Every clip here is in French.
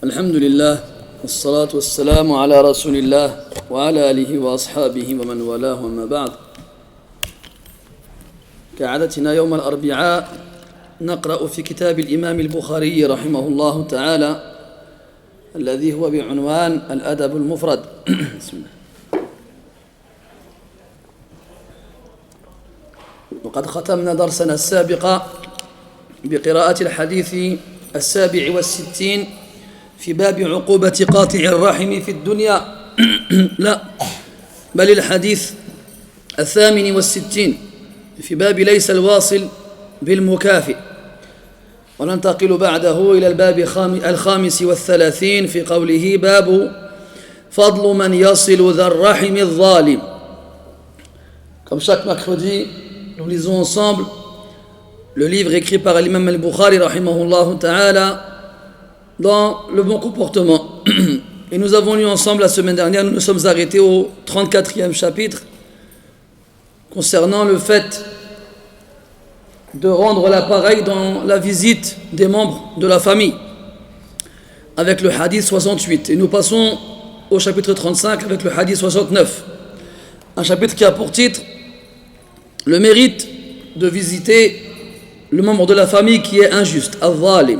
الحمد لله والصلاة والسلام على رسول الله وعلى آله وأصحابه ومن والاه وما بعد. كعادتنا يوم الأربعاء نقرأ في كتاب الإمام البخاري رحمه الله تعالى الذي هو بعنوان الأدب المفرد. بسم الله. وقد ختمنا درسنا السابق بقراءة الحديث 67 في باب عقوبة قاطع الرحم في الدنيا لا بل الحديث 68 في باب ليس الواصل بالمكافئ. وننتقل بعده إلى الباب 35 في قوله باب فضل من يصل ذا الرحم الظالم. Comme chaque mercredi, nous lisons ensemble le livre écrit par l'imam al-Bukhari rahimahullah ta'ala dans le bon comportement. Et nous avons lu ensemble la semaine dernière, nous nous sommes arrêtés au 34e chapitre concernant le fait de rendre l'appareil dans la visite des membres de la famille avec le hadith 68. Et nous passons au chapitre 35 avec le hadith 69. Un chapitre qui a pour titre le mérite de visiter le membre de la famille qui est injuste, al-zalim.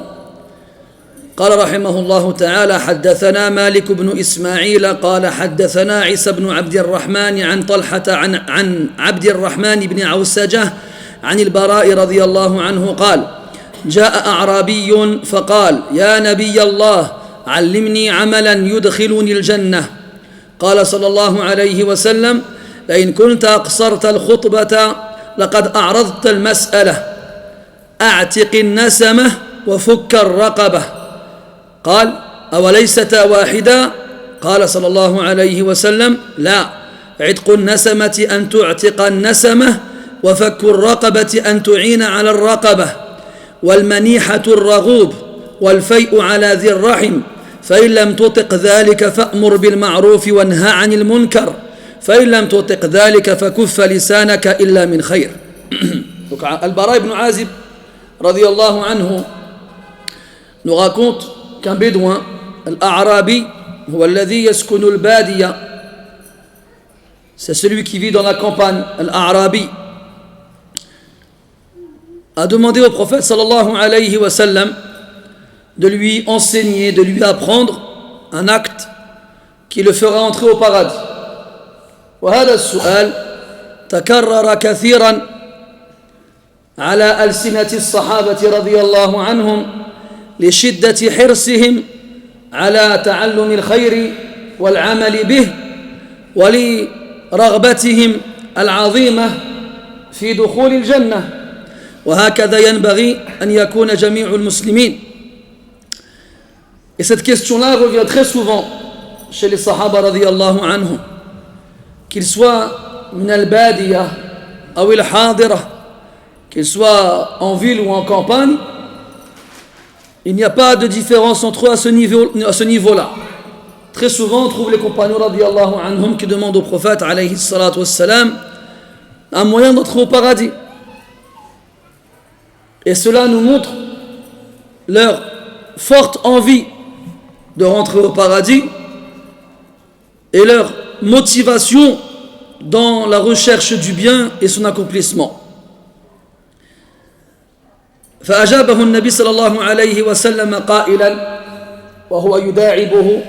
قال رحمه الله تعالى حدثنا مالك بن إسماعيل قال حدثنا عيسى بن عبد الرحمن عن طلحة عن عبد الرحمن بن عوسجة عن البراء رضي الله عنه قال جاء أعرابي فقال يا نبي الله علمني عملا يدخلني الجنة قال صلى الله عليه وسلم لئن كنت أقصرت الخطبة لقد أعرضت المسألة أعتق النسمة وفك الرقبة قال أوليستا واحدا قال صلى الله عليه وسلم لا عتق النسمة أن تعتق النسمة وفك الرقبة أن تعين على الرقبة والمنيحة الرغوب والفيء على ذي الرحم فإن لم تطق ذلك فأمر بالمعروف وانهى عن المنكر فإن لم تطق ذلك فكف لسانك إلا من خير. البراء بن عازب رضي الله عنه nous raconte qu'un bédouin, l'Arabi, c'est celui qui vit dans la campagne, l'Arabi, a demandé au prophète sallallahu alayhi wa sallam de lui enseigner, de lui apprendre un acte qui le fera entrer au paradis. وهذا السؤال تكرر كثيرا على ألسنة الصحابة رضي الله عنهم لشدة حرصهم على تعلم الخير والعمل به ولرغبتهم العظيمة في دخول الجنة وهكذا ينبغي أن يكون جميع المسلمين. Et cette question-là revient très souvent chez les Sahaba radiyallahu anhum, qu'ils soient min al-badiya ou al-hadira, qu'ils soient en ville ou en campagne. Il n'y a pas de différence entre eux à ce niveau-là. Très souvent, on trouve les compagnons radiyallahu anhum qui demandent au prophète alayhi salatu wassalam un moyen d'entrer au paradis. Et cela nous montre leur forte envie de rentrer au paradis et leur motivation dans la recherche du bien et son accomplissement. فأجابه النبي صلى الله عليه وسلم قائلا وهو يداعبه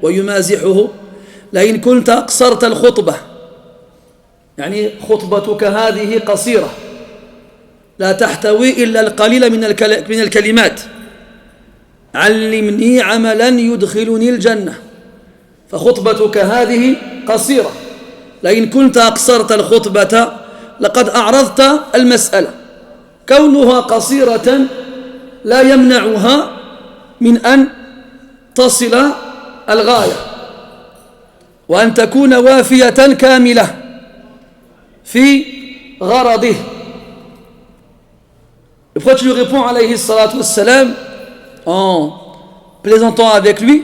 ويمازحه لئن كنت أقصرت الخطبة يعني خطبتك هذه قصيرة لا تحتوي إلا القليل من الكلمات علمني عملا يدخلني الجنة فخطبتك هذه قصيرة لئن كنت أقصرت الخطبة لقد أعرضت المسألة كونها قصيرة لا يمنعها من أن تصل الغاية وأن تكون وافية كاملة في غرضه. Le prophète lui répond alayhi salatu wassalam en plaisantant avec lui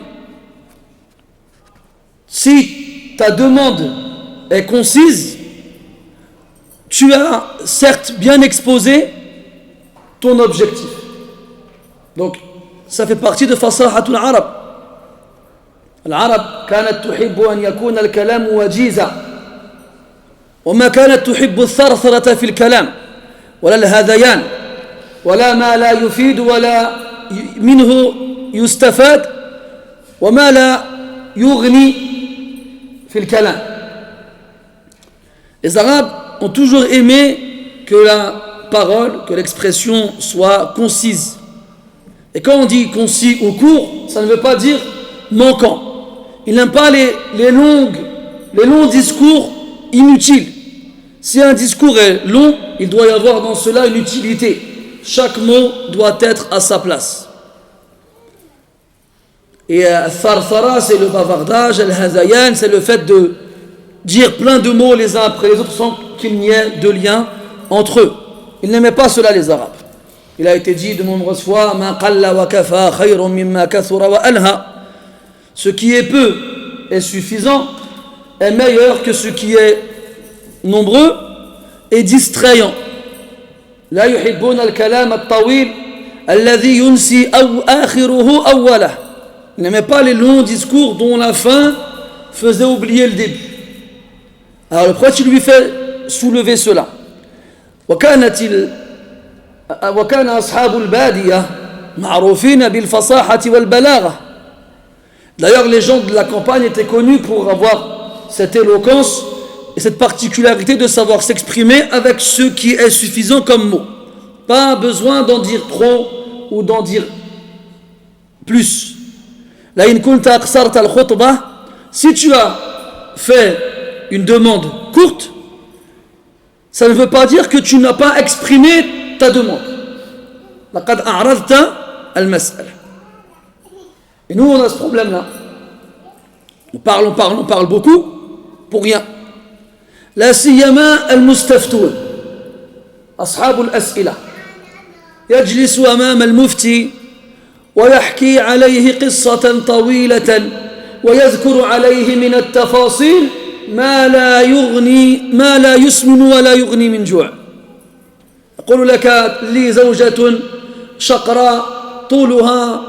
si ta demande est concise, tu as certes bien exposé ton objectif. Donc, ça fait partie de fasahatul arab. العرب كانت تحب أن يكون الكلام وجيزا وما كانت تحب الثرثرة في الكلام ولا الهذيان ولا ما لا يفيد ولا منه يستفاد وما لا يغني في الكلام. Les Arabes ont toujours aimé que la parole, que l'expression soit concise. Et quand on dit concis ou court, ça ne veut pas dire manquant. Ils n'aiment pas les longs discours inutiles. Si un discours est long, il doit y avoir dans cela une utilité. Chaque mot doit être à sa place. Et Tharthara, c'est le bavardage, Al-Hazayan, c'est le fait de dire plein de mots les uns après les autres sans qu'il n'y ait de lien entre eux. Ils n'aimaient pas cela, les Arabes. Il a été dit de nombreuses fois Ma qalla wa kafa khayrun mimma kathura wa alha. Ce qui est peu est suffisant est meilleur que ce qui est nombreux et distrayant. La yuhibbuna al-kalam al-tawil alladhi yunsi akhiruhu awwalah. Ils n'aimaient pas les longs discours dont la fin faisait oublier le début. Alors le prophète lui fait soulever cela. وكان أصحاب البادية معروفين بالفصاحة والبلاغة. D'ailleurs, les gens de la campagne étaient connus pour avoir cette éloquence et cette particularité de savoir s'exprimer avec ce qui est suffisant comme mot. Pas besoin d'en dire trop ou d'en dire plus. Là, in kunta aqsarta al-khutbah, si tu as fait une demande courte, ça ne veut pas dire que tu n'as pas exprimé ta demande. Laqad a'radta al-mas'ala. Et nous, on a ce problème-là. On parle beaucoup pour rien. La siyama al-mustaftoun, ashab al-as'ila, yajlisu amam al-mufti ويحكي عليه قصة طويلة ويذكر عليه من التفاصيل ما لا يسمن ولا يغني من جوع. يقول لك لي زوجة شقراء طولها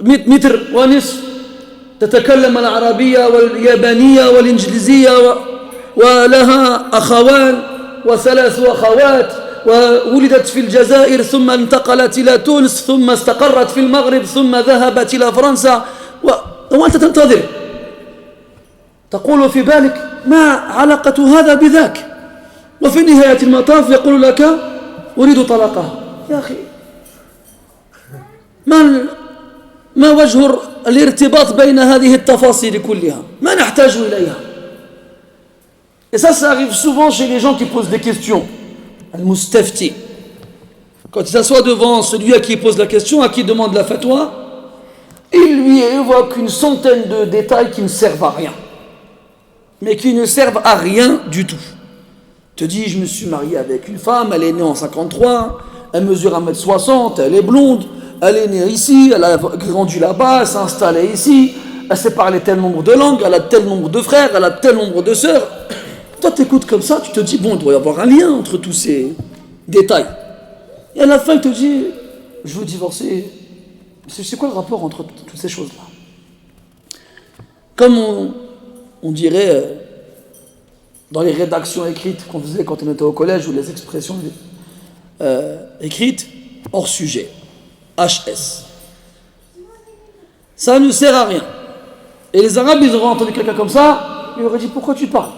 100 متر ونصف تتكلم العربية واليابانية والإنجليزية ولها أخوان وثلاث أخوات وولدت في الجزائر ثم انتقلت إلى تونس ثم استقرت في المغرب ثم ذهبت إلى فرنسا وأنت تنتظر تقول في بالك ما علاقة هذا بذاك وفي نهاية المطاف يقول لك أريد طلاقها. يا أخي ما وجه الارتباط بين هذه التفاصيل كلها؟ ما نحتاج إليها. Et ça arrive souvent chez les gens qui posent des questions. Al-Mustafti. Quand il s'assoit devant celui à qui il pose la question, à qui il demande la fatwa, il lui évoque une centaine de détails qui ne servent à rien. Mais qui ne servent à rien du tout. Il te dit, je me suis marié avec une femme, elle est née en 53, elle mesure 1m60, elle est blonde, elle est née ici, elle a grandi là-bas, elle s'est installée ici, elle sait parler tel nombre de langues, elle a tel nombre de frères, elle a tel nombre de sœurs. Toi, tu écoutes comme ça, tu te dis, bon, il doit y avoir un lien entre tous ces détails. Et à la fin, il te dit, je veux divorcer. C'est quoi le rapport entre toutes ces choses-là? Comme on dirait dans les rédactions écrites qu'on faisait quand on était au collège, ou les expressions écrites, hors sujet, HS. Ça ne sert à rien. Et les Arabes, ils auraient entendu quelqu'un comme ça, ils auraient dit, pourquoi tu parles?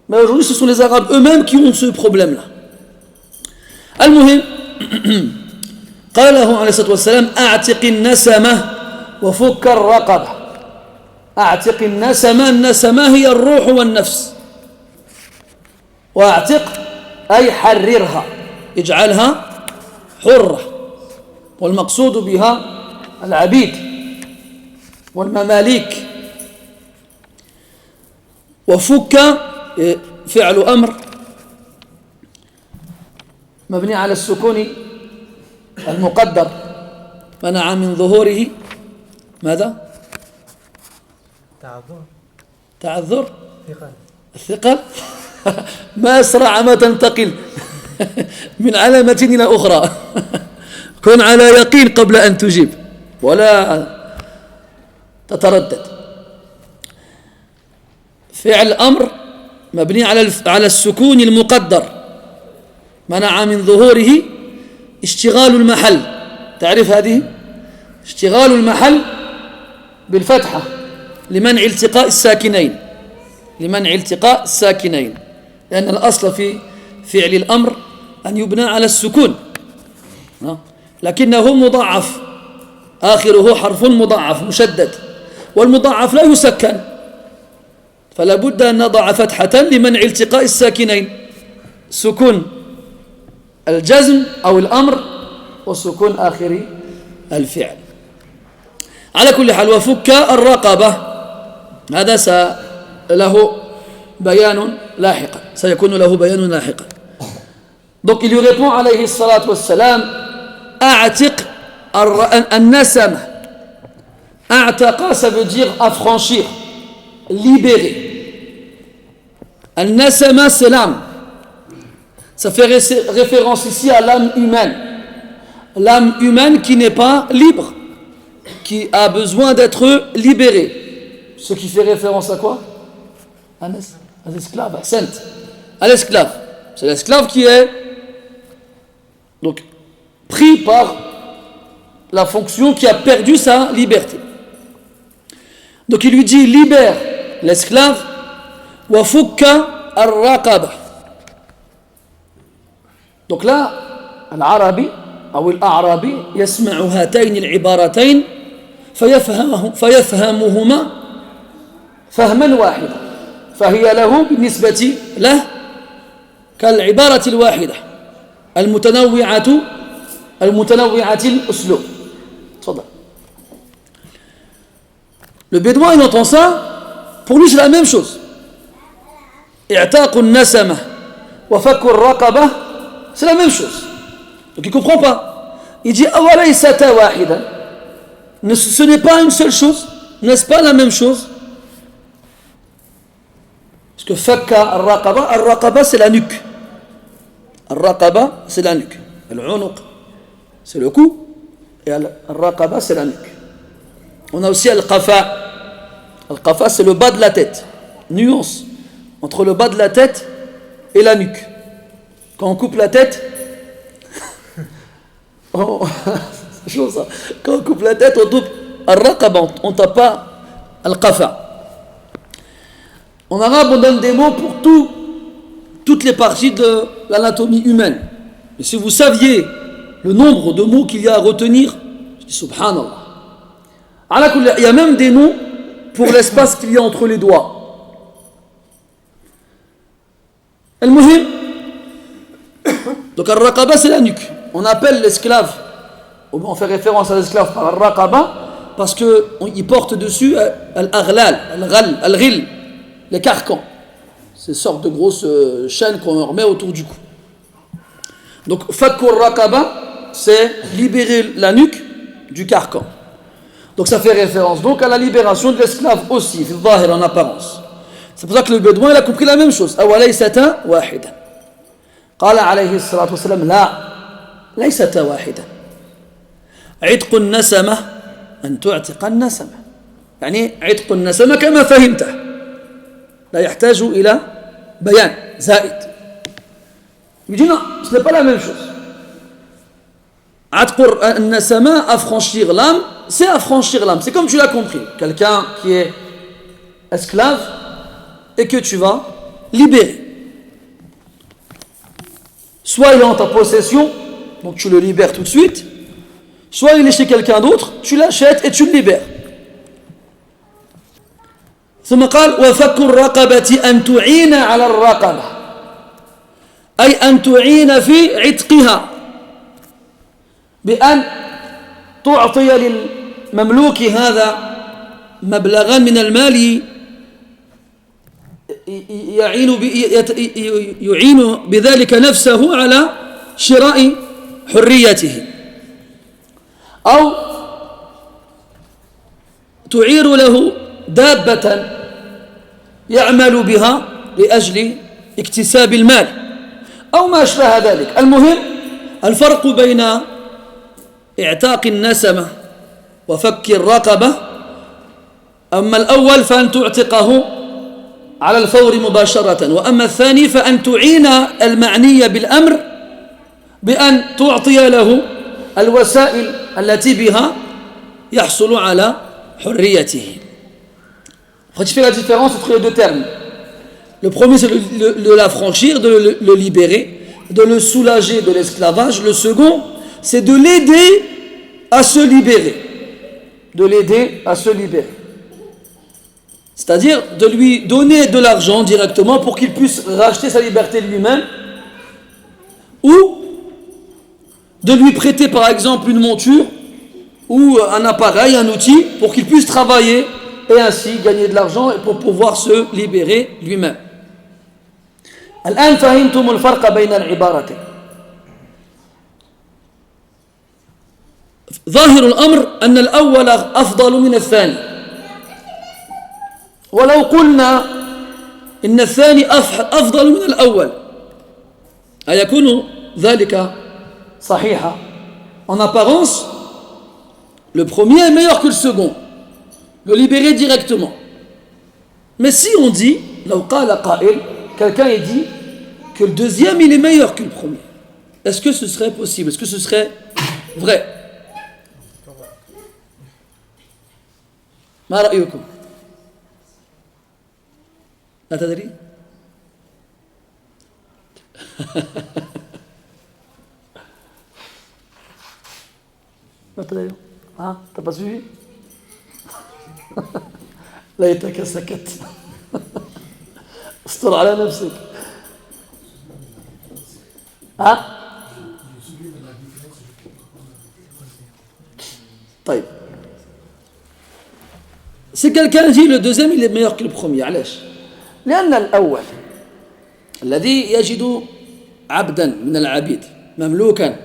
Mais aujourd'hui, ce sont les Arabes eux-mêmes qui ont ce problème-là. Al-Muhim, قال له عليه الصلاة والسلام أعتق النسمة وفك الرقبة. أعتق النسمة، النسمة هي الروح والنفس. وأعتق أي حررها، اجعلها حرة، والمقصود بها العبيد والمماليك. وفك فعل أمر مبني على السكون المقدر منع من ظهوره ماذا؟ تعذر الثقل ما أسرع ما تنتقل من علامة إلى أخرى. كن على يقين قبل أن تجيب ولا تتردد. فعل أمر مبني على السكون المقدر منع من ظهوره اشتغال المحل. تعرف هذه؟ اشتغال المحل بالفتحة لمنع التقاء الساكنين، لمنع التقاء الساكنين، لأن الأصل في فعل الأمر أن يبنى على السكون، لكنه مضاعف، آخره حرف مضاعف مشدد، والمضاعف لا يسكن، فلا بد أن نضع فتحة لمنع التقاء الساكنين، سكون الجزم أو الأمر وسكون آخر الفعل. على كل حال، وفك الرقبة هذا له بيان لاحقا، سيكون له بيان لاحقا. Donc il lui répond alayhi salatu wassalam, a'tiq an-nasama. A'taqa, ça veut dire affranchir, libérer. An-nasama, c'est l'âme. Ça fait référence ici à l'âme humaine. L'âme humaine qui n'est pas libre, qui a besoin d'être libérée. Ce qui fait référence à quoi? À l'esclave, à l'esclave. C'est l'esclave qui est donc pris par la fonction, qui a perdu sa liberté. Donc il lui dit libère l'esclave, wa fukka ar-raqaba. Donc là, l'arabi ou l'arabi يسمع هاتين العبارتين فيفهمهما فهما واحدا، فهي له بالنسبة له كالعبارة الواحدة المتنوعة الأسلوب. تفضل. Le bédouin, il entend ça, pour lui c'est la même chose. إعتاق النسمة وفك الرقبة, c'est la même chose. Donc il ne comprend pas. Il dit أوليست واحدا, ce n'est pas une seule chose, n'est-ce pas la même chose? Parce que fakka al-raqaba, c'est la nuque. Al-raqaba, c'est la nuque. Al-unuq, c'est le cou. Et al-raqaba, c'est la nuque. On a aussi al-qafa. Al-qafa, c'est le bas de la tête. Nuance entre le bas de la tête et la nuque. Quand on coupe la tête, c'est chaud ça. Quand on coupe la tête, on coupe al-raqaba, on ne tape pas al-qafa. En arabe, on donne des mots pour toutes les parties de l'anatomie humaine. Et si vous saviez le nombre de mots qu'il y a à retenir, je dis subhanallah. Il y a même des noms pour l'espace qu'il y a entre les doigts. Al-muhim. Donc al-raqaba, c'est la nuque. On appelle l'esclave, on fait référence à l'esclave par al-raqaba parce qu'il porte dessus al-aghlal, al-ghil, les carcans, ces sortes de grosses chaînes qu'on remet autour du cou. Donc fakkur raqaba, c'est libérer la nuque du carcan. Donc ça fait référence donc à la libération de l'esclave aussi, en apparence. C'est pour ça que le bédouin, il a compris la même chose. Awalaysata wahida. Qala alayhi salatu wassalam, la laysata wahida. عتق النسمة أن تعتق النسمة. يعني عتق النسمة كما فهمته. لا يحتاج إلى بيان زائد. Il dit non, ce n'est pas la même chose. عتق النسمة, affranchir l'âme, c'est affranchir l'âme. C'est comme tu l'as compris. Quelqu'un qui est esclave et que tu vas libérer. Soit il est en ta possession, donc tu le libères tout de suite, soit il est chez quelqu'un d'autre, tu l'achètes et tu le libères. ثم قال وفك الرقبة أن تعين على الرقبة أي أن تعين في عتقها بأن تعطي للمملوك هذا مبلغا من المال يعين بذلك نفسه على شراء حريته أو تعير له دابة يعمل بها لأجل اكتساب المال أو ما أشبه ذلك. المهم الفرق بين اعتاق النسمة وفك الرقبة أما الأول فأن تعتقه على الفور مباشرة، وأما الثاني فأن تعين المعني بالأمر بأن تعطي له الوسائل التي بها يحصل على حريته. Quand tu fais la différence entre les deux termes, le premier c'est de l'affranchir, de le libérer, de le soulager de l'esclavage. Le second c'est de l'aider à se libérer, de l'aider à se libérer. C'est-à-dire de lui donner de l'argent directement pour qu'il puisse racheter sa liberté lui-même, ou de lui prêter par exemple une monture ou un appareil, un outil pour qu'il puisse travailler et ainsi gagner de l'argent et pour pouvoir se libérer lui-même. الآن فهمتم الفرق بين العبارتين. ظاهر الأمر أن الأول أفضل من الثاني، ولو قلنا إن الثاني أفضل من الأول أيكون ذلك صحيحا؟ En apparence, le premier est meilleur que le second, le libérer directement. Mais si on dit, لو قال قائل, quelqu'un est dit que le deuxième il est meilleur que le premier, est-ce que ce serait possible? Est-ce que ce serait vrai? ما رأيكم؟ لا تدري؟ لا تدري؟ ها؟ t'as pas suivi؟ ليتك سكت. استر على نفسك. ها؟ طيب. Si quelqu'un dit le deuxième il est meilleur que le premier, علاش؟ لأن الأول الذي يجد عبدا من العبيد مملوكا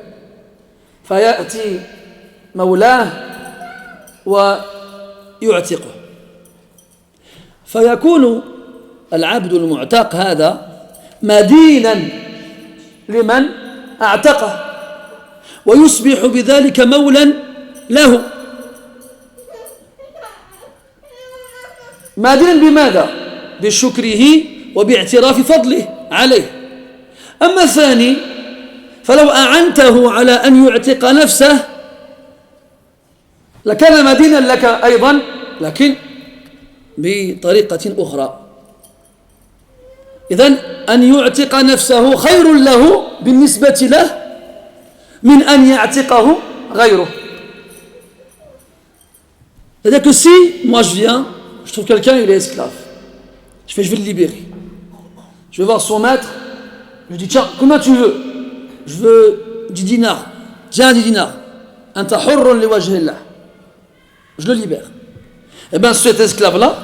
فيأتي مولاه ويعتقه، فيكون العبد المعتق هذا مدينا لمن اعتقه ويصبح بذلك مولا له. مدينا بماذا؟ بشكره وباعتراف فضله عليه. أما الثاني فلو أعنته على أن يعتق نفسه لكان مدينا لك أيضا، لكن بطريقة أخرى. إذن أن يعتق نفسه خير له بالنسبة له من أن يعتقه غيره. C'est-à-dire que si moi je viens, je trouve quelqu'un il est esclave, je vais le libérer, je vais voir son maître, je lui dis tiens combien tu veux? Je veux 10 dinars, tiens 10 dinars, anta hurrun li wajhillah, je le libère. Et bien cet esclave là,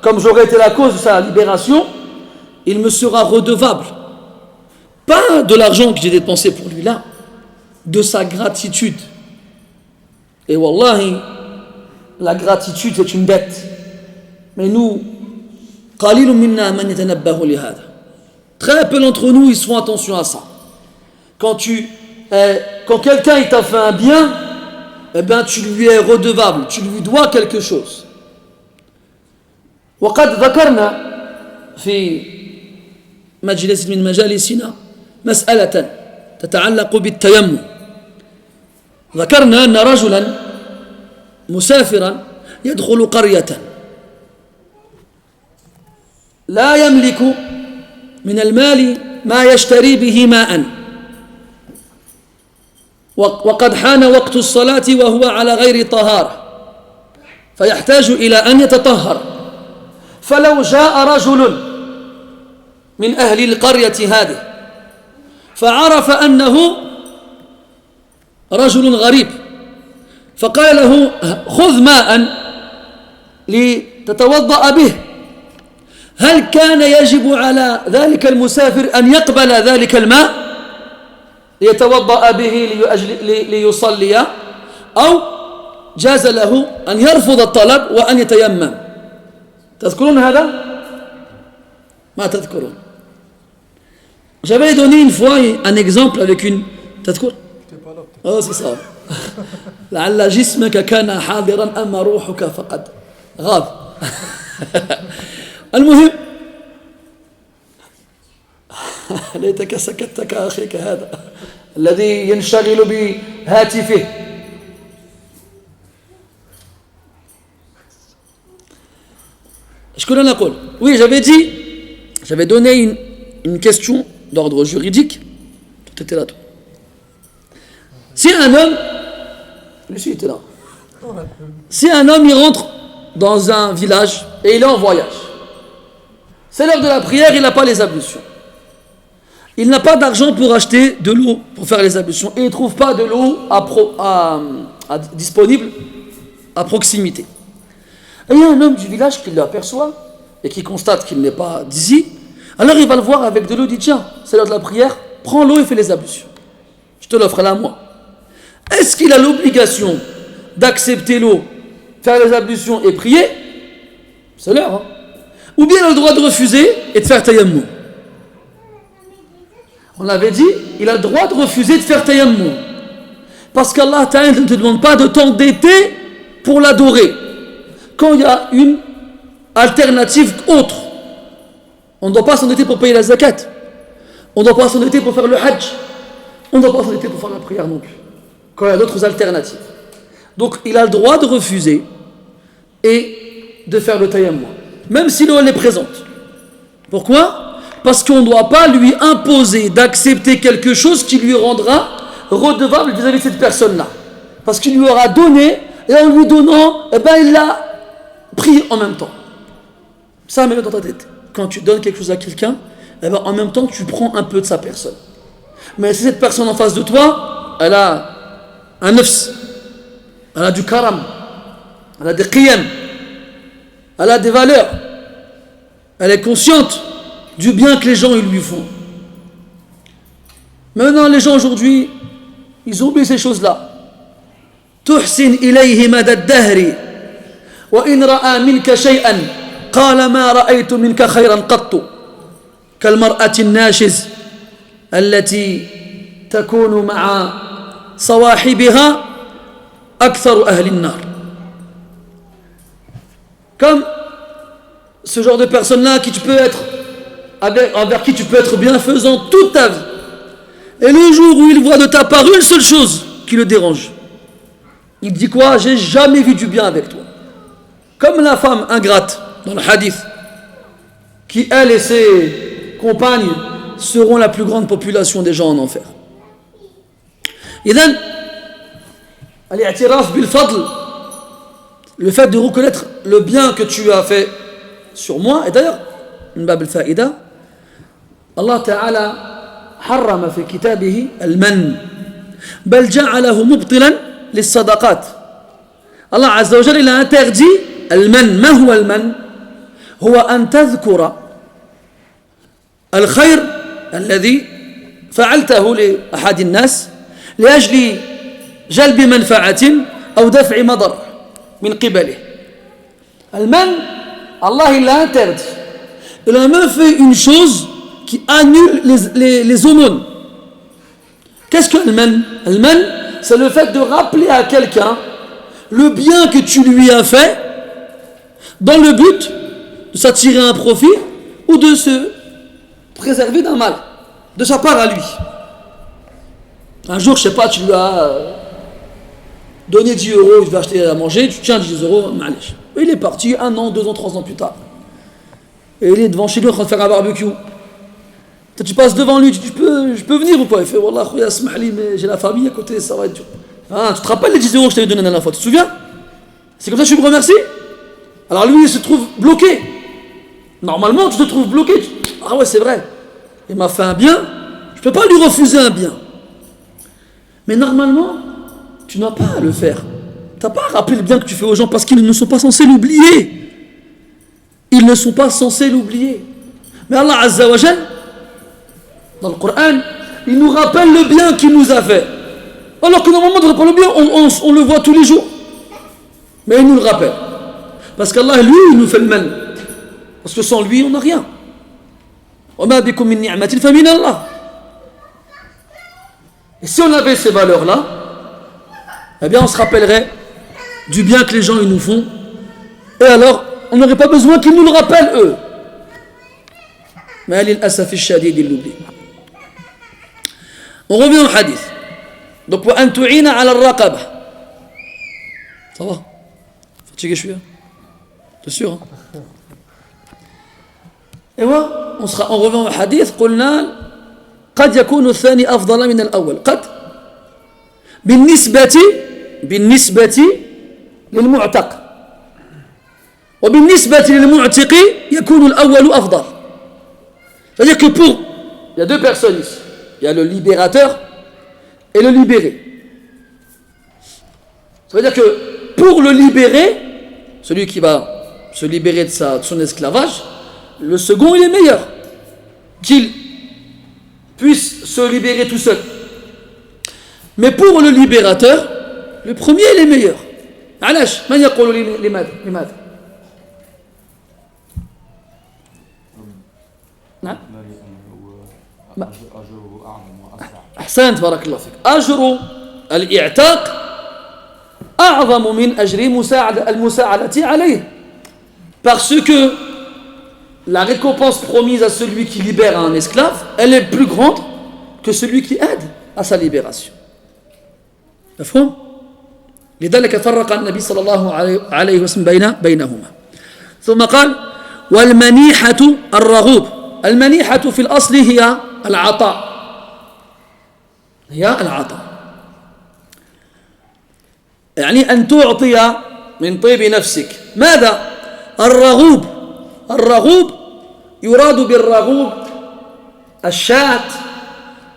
comme j'aurais été la cause de sa libération, il me sera redevable, pas de l'argent que j'ai dépensé pour lui là, de sa gratitude. Et wallahi, la gratitude c'est une dette. Mais nous, qalilun minna man yatanabbahu li hada. Très peu d'entre nous ils font attention à ça. Quand quelqu'un il t'a fait un bien, eh bien tu lui es redevable, tu lui dois quelque chose. وقد ذكرنا في مجلس من مجالسنا مسألة تتعلق بالتيمم. ذكرنا أن رجلا مسافرا يدخل قرية لا يملك من المال ما يشتري به ماء، وقد حان وقت الصلاة وهو على غير طهارة فيحتاج إلى أن يتطهر. فلو جاء رجل من أهل القرية هذه فعرف أنه رجل غريب فقال له خذ ماء لتتوضأ به، هل كان يجب على ذلك المسافر أن يقبل ذلك الماء ليتوضأ به ليصلي، أو جاز له أن يرفض الطلب وأن يتيمم؟ تذكرون هذا؟ ما تذكرون. J'avais donné une fois un exemple avec une... تذكر؟ Oh c'est ça. لعل جسمك كان حاضرا أما روحك فقد غاب. المهم ليتك سكت كأخيك هذا الذي ينشغل بهاتفه. Je connais la. Oui, j'avais donné une question d'ordre juridique. Tout était là. Tout. Si un homme, lui était là. Si un homme il rentre dans un village et il est en voyage, c'est l'heure de la prière, il n'a pas les ablutions. Il n'a pas d'argent pour acheter de l'eau pour faire les ablutions et il ne trouve pas de l'eau disponible à proximité. Et il y a un homme du village qui l'aperçoit et qui constate qu'il n'est pas d'ici. Alors il va le voir avec de l'eau, il dit tiens, c'est l'heure de la prière, prends l'eau et fais les ablutions. Je te l'offre là, moi. Est-ce qu'il a l'obligation d'accepter l'eau, faire les ablutions et prier? C'est l'heure. Hein? Ou bien il a le droit de refuser et de faire tayammum. On avait dit, il a le droit de refuser de faire tayammum. Parce qu'Allah Ta'ala ne te demande pas de t'endetter pour l'adorer. Quand il y a une alternative autre, on ne doit pas s'endetter pour payer la zakat. On ne doit pas s'endetter pour faire le hajj. On ne doit pas s'endetter pour faire la prière non plus. Quand il y a d'autres alternatives. Donc il a le droit de refuser et de faire le tayammum. Même si l'eau elle est présente. Pourquoi? Parce qu'on ne doit pas lui imposer d'accepter quelque chose qui lui rendra redevable vis-à-vis de cette personne-là. Parce qu'il lui aura donné, et en lui donnant, eh ben, il l'a pris en même temps. Ça, mets-le dans ta tête. Quand tu donnes quelque chose à quelqu'un, eh ben, en même temps, tu prends un peu de sa personne. Mais si cette personne en face de toi, elle a un nafs, elle a du karam, elle a des qiyam, elle a des valeurs, elle est consciente du bien que les gens ils lui font. Maintenant, les gens aujourd'hui, ils ont oublié ces choses-là. تحسن إليه مدى الدهر وإن رأى منك شيئا قال ما رأيت منك خيرا قط كالمرأة الناشز التي تكون مع صواحبها أكثر أهل النار. Comme ce genre de personne-là qui tu peux être envers qui tu peux être bienfaisant toute ta vie. Et le jour où il voit de ta part une seule chose qui le dérange, il dit quoi? J'ai jamais vu du bien avec toi. Comme la femme ingrate dans le hadith, qui elle et ses compagnes seront la plus grande population des gens en enfer. Idhan, al-i'tiraf bil fadl, le fait de reconnaître le bien que tu as fait sur moi, et d'ailleurs, من باب الفائدة الله تعالى حرم في كتابه المن بل جعله مبطلا للصدقات. الله عز وجل il a interdit المن. ما هو المن؟ هو أن تذكر الخير الذي فعلته لأحد الناس لأجل جلب منفعة أو دفع مضر من قبله. المن, Allah il l'a interdit. Il a même fait une chose qui annule les aumônes. Qu'est-ce que al-man? Al-man, c'est le fait de rappeler à quelqu'un le bien que tu lui as fait dans le but de s'attirer un profit ou de se préserver d'un mal de sa part à lui. Un jour, je sais pas, tu lui as donné 10 euros, il va acheter à manger, tu tiens 10 euros, et il est parti 1 an, 2 ans, 3 ans plus tard. Et il est devant chez lui en train de faire un barbecue. Tu passes devant lui, je peux venir ou pas? Il fait Wallah, khouya, smahli, mais j'ai la famille à côté, ça va être dur. Ah, tu te rappelles les 10 euros que je t'avais donné la dernière fois, tu te souviens? C'est comme ça que tu me remercies? Alors lui, il se trouve bloqué. Normalement, tu te trouves bloqué. Ah ouais, c'est vrai. Il m'a fait un bien, je ne peux pas lui refuser un bien. Mais normalement, tu n'as pas à le faire. Tu n'as pas à rappeler le bien que tu fais aux gens parce qu'ils ne sont pas censés l'oublier. Ils ne sont pas censés l'oublier. Mais Allah Azza wa Jal, dans le Coran, il nous rappelle le bien qu'il nous a fait. Alors que normalement, on le bien, on le voit tous les jours. Mais il nous le rappelle. Parce qu'Allah, lui, il nous fait le mal. Parce que sans lui, on n'a rien. وَمَا بِكُم مِّن نِعْمَةٍ فَمِنَ اللَّهِ. Et si on avait ces valeurs-là, eh bien, on se rappellerait du bien que les gens ils nous font. Et alors, on n'aurait pas besoin qu'ils nous le rappellent, eux. Mais للأسف الشديد ils l'oublient. On revient au hadith. Donc, وأن تعين على الرقبة. Ça va? Fatigué, je suis là. T'es sûr, hein? Et voilà, on revient au hadith. قلنا قد يكون الثاني أفضل من الأول. قد بالنسبة للمعتق وبالنسبة للمعتق يكون الأول أفضل. C'est-à-dire que il y a deux personnes ici. Il y a le libérateur et le libéré. Ça veut dire que pour le libérer, celui qui va se libérer de son esclavage, le second il est meilleur qu'il puisse se libérer tout seul. Mais pour le libérateur, le premier il est meilleur. علاش من يقول لماذا نعم أحسنت بارك الله فيك. أجر الإعتاق أعظم من أجر المساعدة عليه, parce que la récompense promise à celui qui libère un esclave, elle est plus grande que celui qui aide à sa libération. مفهوم؟ لذلك فرق النبي صلى الله عليه وسلم بينهما. ثم قال والمنيحة الرغوب. المنيحة في الأصل هي العطاء. يعني أن تعطي من طيب نفسك. ماذا؟ الرغوب يراد بالرغوب الشاة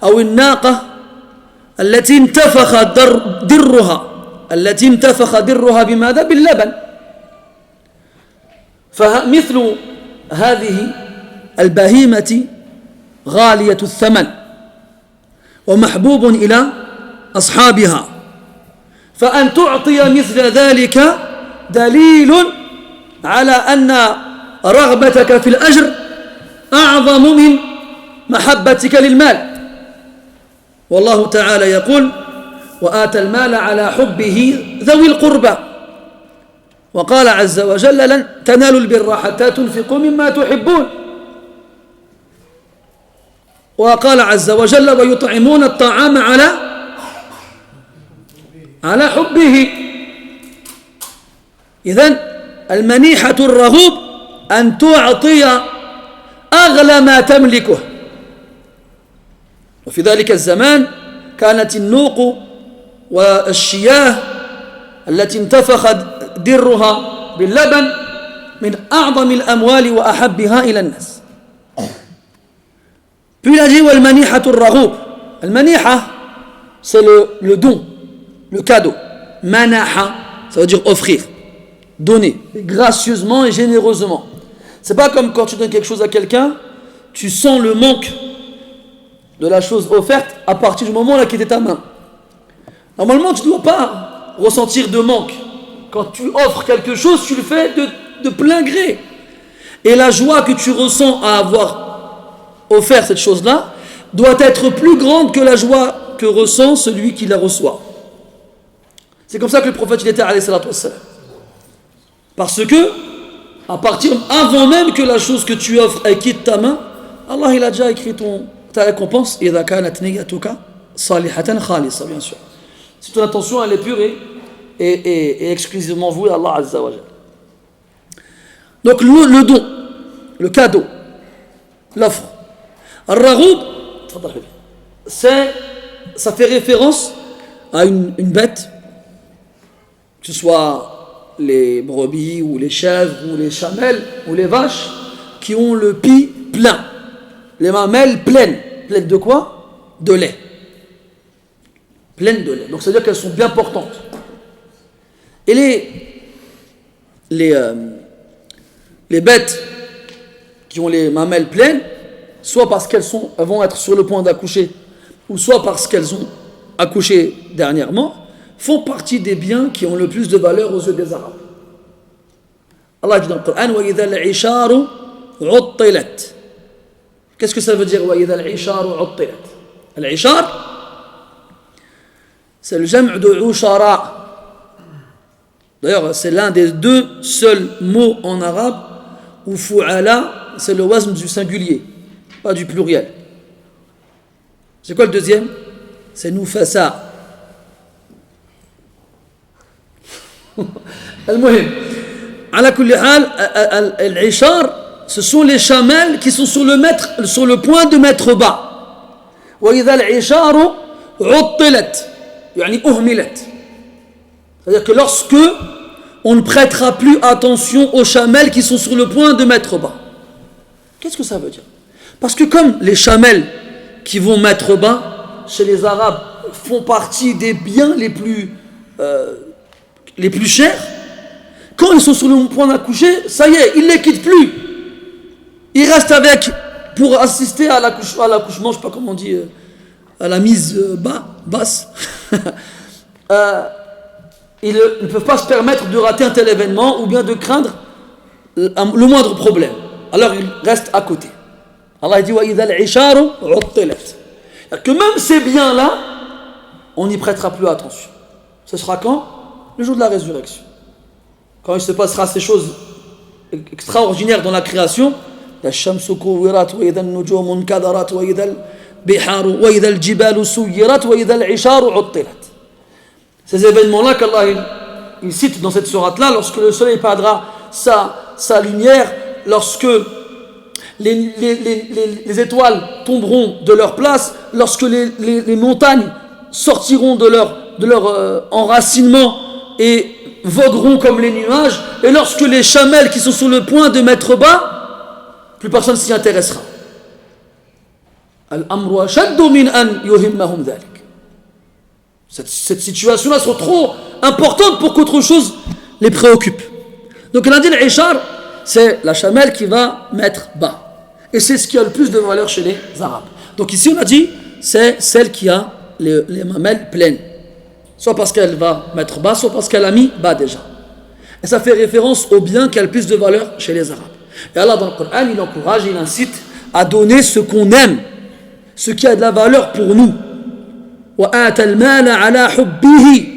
أو الناقة التي انتفخ درها بماذا؟ باللبن. فمثل هذه البهيمة غالية الثمن ومحبوب إلى أصحابها, فأن تعطي مثل ذلك دليل على أن رغبتك في الأجر أعظم من محبتك للمال. والله تعالى يقول وآتى المال على حبه ذوي القربى, وقال عز وجل لن تنالوا البر حتى تنفقوا مما تحبون, وقال عز وجل ويطعمون الطعام على حبه. إذن المنيحة الرغوب أن تعطي أغلى ما تملكه. وفي ذلك الزمان كانت النوق والشياه التي انتفخ درها باللبن من أعظم الأموال وأحبها إلى الناس. Puis il a dit والمنيحة الرغوب. المنيحة c'est le don, le cadeau. Manaha, ça veut dire offrir, donner gracieusement et généreusement. C'est pas comme quand tu donnes quelque chose à quelqu'un, tu sens le manque de la chose offerte à partir du moment où elle a quitté ta main. Normalement, tu ne dois pas ressentir de manque. Quand tu offres quelque chose, tu le fais de plein gré. Et la joie que tu ressens à avoir offert cette chose-là doit être plus grande que la joie que ressent celui qui la reçoit. C'est comme ça que le prophète il était alayhi salatu wassalam. Parce que, avant même que la chose que tu offres elle quitte ta main, Allah il a déjà écrit ta récompense. إذا كانت نيتك صالحة خالصة, bien sûr. Si ton intention elle est pure et exclusivement vouée à Allah Azza wa Jal. Donc le don, le cadeau, l'offre. Al-Raghoub, ça fait référence à une bête, que ce soit les brebis ou les chèvres ou les chamelles ou les vaches qui ont le pis plein, les mamelles pleines de quoi? De lait. Pleines de lait. Donc ça veut dire qu'elles sont bien portantes. Et les bêtes qui ont les mamelles pleines, soit parce qu'elles vont être sur le point d'accoucher, ou soit parce qu'elles ont accouché dernièrement, font partie des biens qui ont le plus de valeur aux yeux des Arabes. Allah dit dans le Coran وَإِذَا الْعِشَارُ عُطِّلَتْ. Qu'est-ce que ça veut dire وَإِذَا الْعِشَارُ عُطِّلَتْ? Al-Ishar, c'est le jam' de Ushara. D'ailleurs, c'est l'un des deux seuls mots en arabe où fu'ala, c'est le wazn du singulier, pas du pluriel. C'est quoi le deuxième? C'est nufasa. Al-Muhim. Ala kulli hal, al-ishar, ce sont les chamelles qui sont sur le point de mettre bas. وإذا العشار عطلت يعني أهملت. C'est-à-dire que lorsque on ne prêtera plus attention aux chamelles qui sont sur le point de mettre bas. Qu'est-ce que ça veut dire? Parce que comme les chamelles qui vont mettre bas, chez les Arabes, font partie des biens les plus chers, quand ils sont sur le point d'accoucher, ça y est, ils ne les quittent plus. Ils restent avec, pour assister à l'accouchement, je ne sais pas comment on dit, à la mise basse. Ils ne peuvent pas se permettre de rater un tel événement ou bien de craindre le moindre problème. Alors ils restent à côté. Allah dit وَإِذَا الْعِشَارُ عُطِّلَتْ. Que même ces biens-là, on n'y prêtera plus attention. Ce sera quand? Le jour de la résurrection. Quand il se passera ces choses extraordinaires dans la création, الشمس كورت وإذا النجوم انكدرت وإذا البحار وإذا الجبال سيرت وإذا العشار عطلت. Ces événements-là qu'Allah il cite dans cette sourate-là, lorsque le soleil perdra sa lumière, lorsque les étoiles tomberont de leur place, lorsque les montagnes sortiront de leur enracinement et vogueront comme les nuages, et lorsque les chamelles qui sont sur le point de mettre bas, plus personne s'y intéressera. Al-amru ashaddu min an yuhimmahum dhalik. Cette situation-là sera trop importante pour qu'autre chose les préoccupe. Donc il a dit l'ishar, c'est la chamelle qui va mettre bas. Et c'est ce qui a le plus de valeur chez les Arabes. Donc ici on a dit, c'est celle qui a les mamelles pleines. Soit parce qu'elle va mettre bas, soit parce qu'elle a mis bas déjà. Et ça fait référence au bien qui a le plus de valeur chez les Arabes. Et Allah dans le Coran, il encourage, il incite à donner ce qu'on aime, ce qui a de la valeur pour nous. وآتى المال على حبه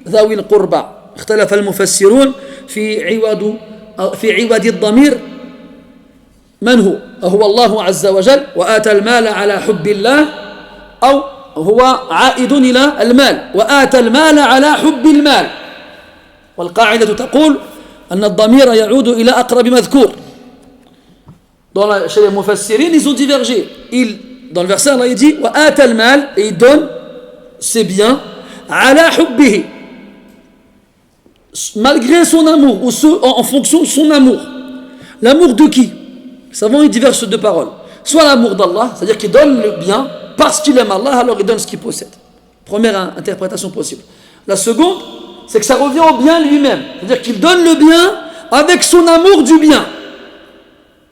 ذوي القربى. اختلف المفسرون في عوض الضمير من هو الله عز وجل وآتى المال على حب الله أو هو عائد إلى المال وآتى المال على حب المال. والقاعدة تقول أن الضمير يعود إلى أقرب مذكور. Chez les mufassirin, ils ont divergé. Dans le verset, Allah il dit وآتى المال, et il donne ses biens ala hubbihi, malgré son amour ou en fonction de son amour. L'amour de qui? Les savants ils divergent sur deux paroles. Soit l'amour d'Allah, c'est-à-dire qu'il donne le bien parce qu'il aime Allah, alors il donne ce qu'il possède. Première interprétation possible. La seconde, c'est que ça revient au bien lui-même, c'est-à-dire qu'il donne le bien avec son amour du bien.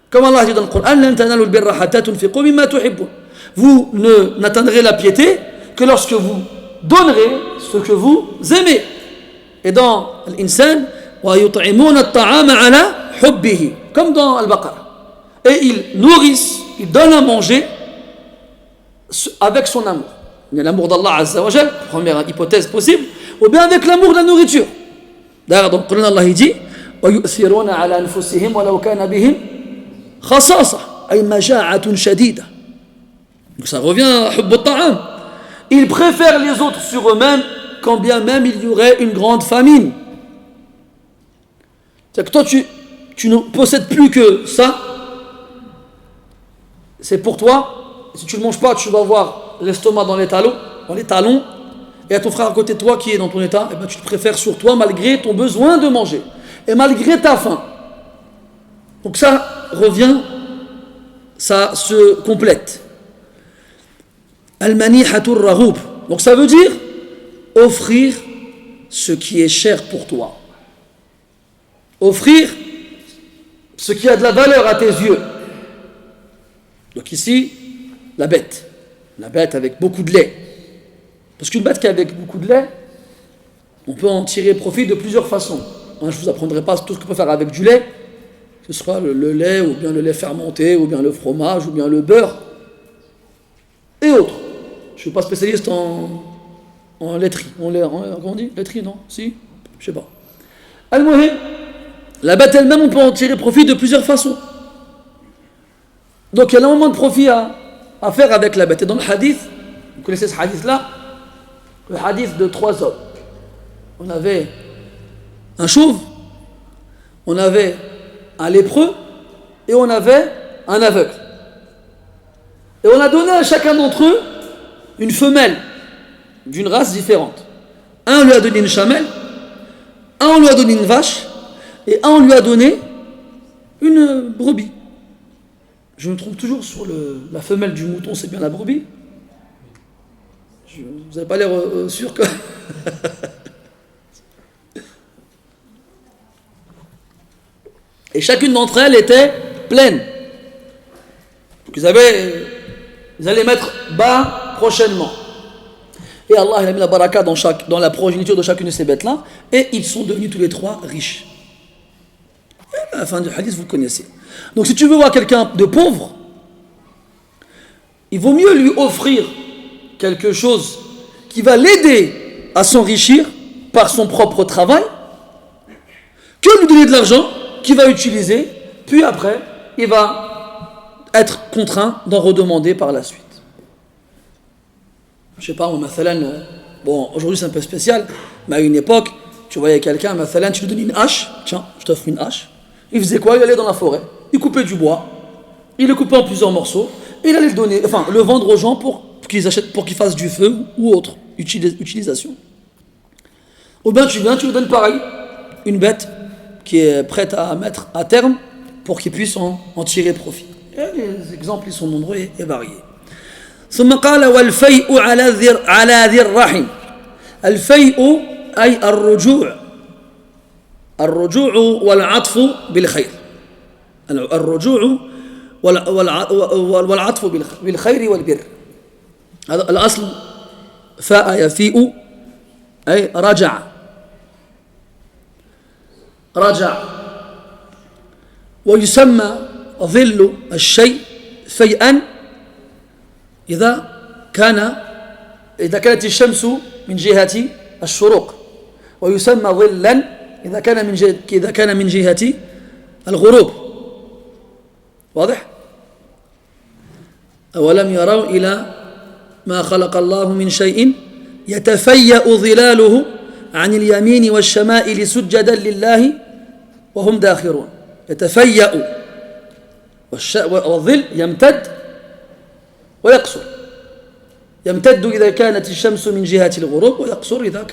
Comme Allah dit dans le Coran, lan tanalu al-birra hatta tunfiqu mimma tuhibbun. Vous n'atteindrez la piété que lorsque vous donnerez ce que vous aimez. Et dans l'insan, وَيُطْعِمُونَ الطَّعَامَ عَلَى حُبِّهِ, comme dans Al-Baqarah. Et ils nourrissent, ils donnent à manger avec son amour. Il y a l'amour d'Allah Azza wa Jal, première hypothèse possible, ou bien avec l'amour de la nourriture. D'ailleurs, dans le Coran, Allah dit وَيُؤْثِرُونَ عَلَى أَنفُسِهِمْ وَلَوْ كَانَ بِهِمْ خَصَاصَةٌ أي مجاعة شديدة. Donc ça revient à حب الطعام. Ils préfèrent les autres sur eux-mêmes, quand bien même il y aurait une grande famine. C'est-à-dire que toi, tu ne possèdes plus que ça. C'est pour toi. Si tu ne le manges pas, tu vas avoir l'estomac dans les talons, et à ton frère à côté de toi qui est dans ton état, et ben tu te préfères sur toi malgré ton besoin de manger et malgré ta faim. Donc ça revient, ça se complète. Al-manihatur raghub. Donc ça veut dire offrir ce qui est cher pour toi. Offrir ce qui a de la valeur à tes yeux. Donc ici, la bête. La bête avec beaucoup de lait. Parce qu'une bête qui est avec beaucoup de lait, on peut en tirer profit de plusieurs façons. Je ne vous apprendrai pas tout ce qu'on peut faire avec du lait. Ce sera le lait, ou bien le lait fermenté, ou bien le fromage, ou bien le beurre, et autres. Je ne suis pas spécialiste en laiterie. Comment on dit? Laiterie, non? Si? Je ne sais pas. Al-Muhim, la bête elle-même, on peut en tirer profit de plusieurs façons. Donc il y a énormément de profit à faire avec la bête. Et dans le hadith, vous connaissez ce hadith-là, le hadith de 3 hommes. On avait un chauve, on avait un lépreux et on avait un aveugle. Et on a donné à chacun d'entre eux une femelle d'une race différente. Un lui a donné une chamelle, un on lui a donné une vache et un on lui a donné une brebis. Je me trompe toujours sur la femelle du mouton, c'est bien la brebis. Vous n'avez pas l'air sûr que... Et chacune d'entre elles était pleine. Donc ils allaient mettre bas prochainement. Et Allah il a mis la baraka dans la progéniture de chacune de ces bêtes-là. Et ils sont devenus tous les 3 riches. Et à la fin du hadith, vous le connaissez. Donc si tu veux voir quelqu'un de pauvre, il vaut mieux lui offrir quelque chose qui va l'aider à s'enrichir par son propre travail que lui donner de l'argent qu'il va utiliser, puis après, il va être contraint d'en redemander par la suite. Je sais pas, bon, aujourd'hui c'est un peu spécial, mais à une époque, tu voyais quelqu'un, tu lui donnes une hache, tiens, je t'offre une hache. Il faisait quoi? Il allait dans la forêt, il coupait du bois, il le coupait en plusieurs morceaux, et il allait le vendre aux gens pour qu'ils achètent, pour qu'ils fassent du feu ou autre utilisation. Ou bien tu lui donnes pareil, une bête qui est prête à mettre à terme pour qu'il puisse en tirer profit. Et les exemples ils sont nombreux et variés. ثم قال والفيء على ذي الرحم. الفيء أي الرجوع والعطف بالخير. الرجوع والعطف بالخير والبر. هذا الأصل فاء يفيء أي رجع ويسمى ظل الشيء فيئا إذا كانت الشمس من جهة الشروق ويسمى ظلا إذا كان من جهة الغروب. واضح؟ أولم يروا إلى ما خلق الله من شيء يتفيأ ظلاله عن اليمين والشمائل سجدا لله وهم داخرون. يتفيأ والظل يمتد ويقصر. يمتد إذا كانت الشمس من جهة الغروب ويقصر إذا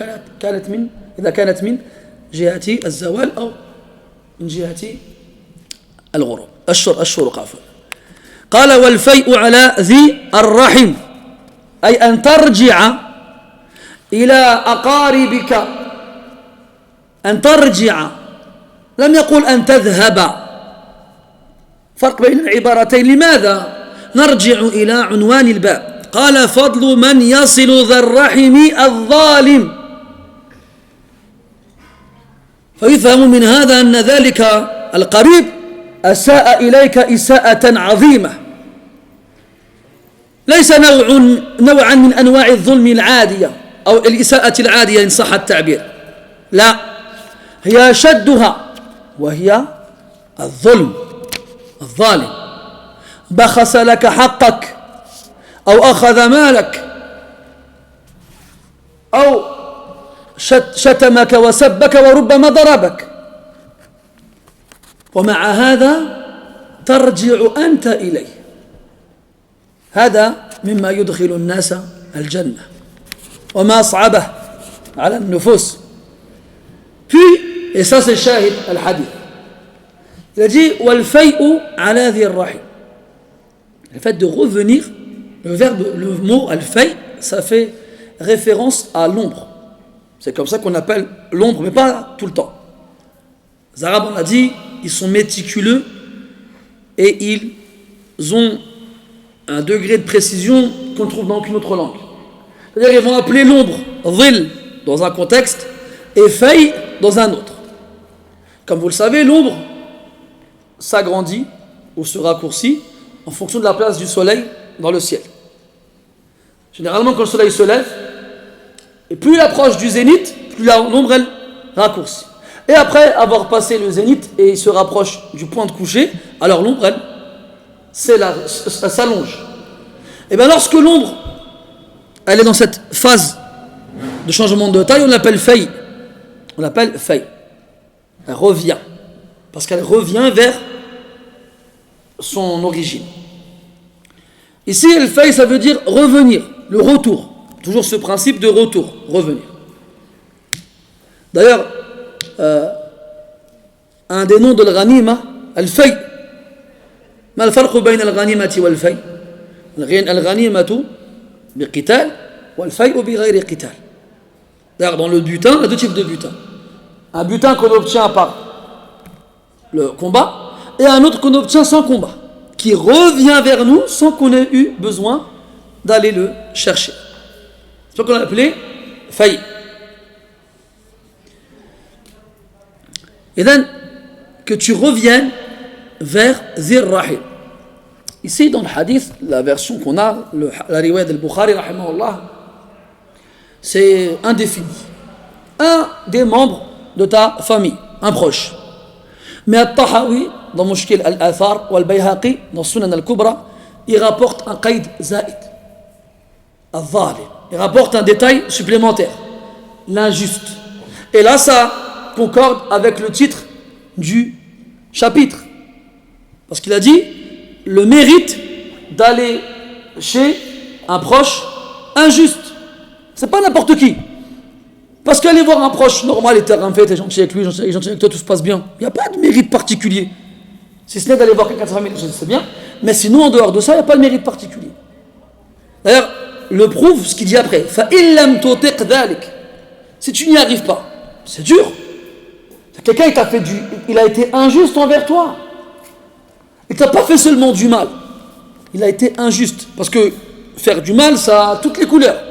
كانت من جهة الزوال أو من جهة الغروب الشروق عفوا. قال والفيء على ذي الرحم أي أن ترجع إلى أقاربك، أن ترجع، لم يقل أن تذهب. فرق بين العبارتين. لماذا نرجع إلى عنوان الباب؟ قال فضل من يصل ذا الرحم الظالم. فيفهم من هذا أن ذلك القريب أساء إليك إساءة عظيمة، ليس نوعا من أنواع الظلم العادية أو الإساءة العادية إن صح التعبير، لا، هي أشدها وهي الظالم. بخس لك حقك أو أخذ مالك أو شتمك وسبك وربما ضربك، ومع هذا ترجع أنت إليه. هذا مما يدخل الناس الجنة وما أصعبه على النفوس. Puis, et ça c'est shahid al-hadith, il a dit والفيء على ذي الرحم. Le fait de revenir, le mot al-fay, ça fait référence à l'ombre. C'est comme ça qu'on appelle l'ombre, mais pas tout le temps. Les Arabes, on a dit, ils sont méticuleux et ils ont un degré de précision qu'on ne trouve dans aucune autre langue. C'est-à-dire qu'ils vont appeler l'ombre dhil dans un contexte et fay dans un autre. Comme vous le savez, l'ombre s'agrandit ou se raccourcit en fonction de la place du soleil dans le ciel. Généralement, quand le soleil se lève, et plus il approche du zénith, plus l'ombre elle raccourcit. Et après avoir passé le zénith et il se rapproche du point de coucher, alors l'ombre, elle, elle s'allonge. Et bien lorsque l'ombre, elle est dans cette phase de changement de taille, on l'appelle fay. On l'appelle fay. Elle revient. Parce qu'elle revient vers son origine. Ici, el fay, ça veut dire revenir, le retour. Toujours ce principe de retour, revenir. D'ailleurs, un des noms de l'ghanima, al-fay. ما الفرق بين الغنيمة والفي؟ الغنيمة بقتال والفيء بغير قتال. D'ailleurs, dans le butin, il y a deux types de butin. Un butin qu'on obtient par le combat et un autre qu'on obtient sans combat, qui revient vers nous sans qu'on ait eu besoin d'aller le chercher. C'est ce qu'on a appelé fay. Et donc, que tu reviennes vers Zir Rahim. Ici, dans le hadith, la version qu'on a, la riwayat al-Bukhari, rahimahullah, c'est indéfini. Un des membres de ta famille, un proche. Mais Al-Tahawi, dans Mushkil al-Athar, ou al-Bayhaqi, dans Sunan al-Kubra, il rapporte un qaïd zaïd, al-Zalim. Il rapporte un détail supplémentaire, l'injuste. Et là, ça concorde avec le titre du chapitre. Parce qu'il a dit le mérite d'aller chez un proche injuste. C'est pas n'importe qui. Parce qu'aller voir un proche normal et terrain fait, t'es gentil avec lui, gentil avec toi, tout se passe bien. Il n'y a pas de mérite particulier. Si ce n'est d'aller voir quelqu'un de sa famille, c'est bien. Mais sinon, en dehors de ça, il n'y a pas de mérite particulier. D'ailleurs, le prouve ce qu'il dit après. Si tu n'y arrives pas, c'est dur. Quelqu'un il a été injuste envers toi. Il t'a pas fait seulement du mal. Il a été injuste. Parce que faire du mal, ça a toutes les couleurs.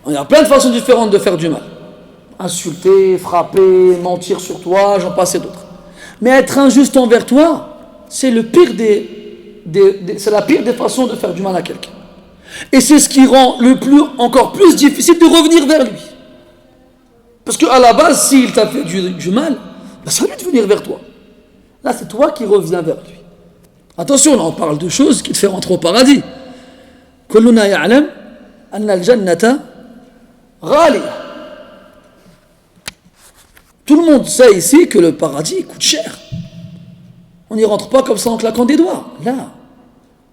Il y a plein de façons différentes de faire du mal. Insulter, frapper, mentir sur toi, j'en passe et d'autres. Mais être injuste envers toi, c'est le pire c'est la pire des façons de faire du mal à quelqu'un. Et c'est ce qui rend encore plus difficile de revenir vers lui. Parce qu'à la base, s'il t'a fait du mal, ça va lui de venir vers toi. Là, c'est toi qui reviens vers lui. Attention, là, on parle de choses qui te font rentrer au paradis. كلنا يعلم أن الجنة غالية. Tout le monde sait ici que le paradis coûte cher. On n'y rentre pas comme ça en claquant des doigts. Là,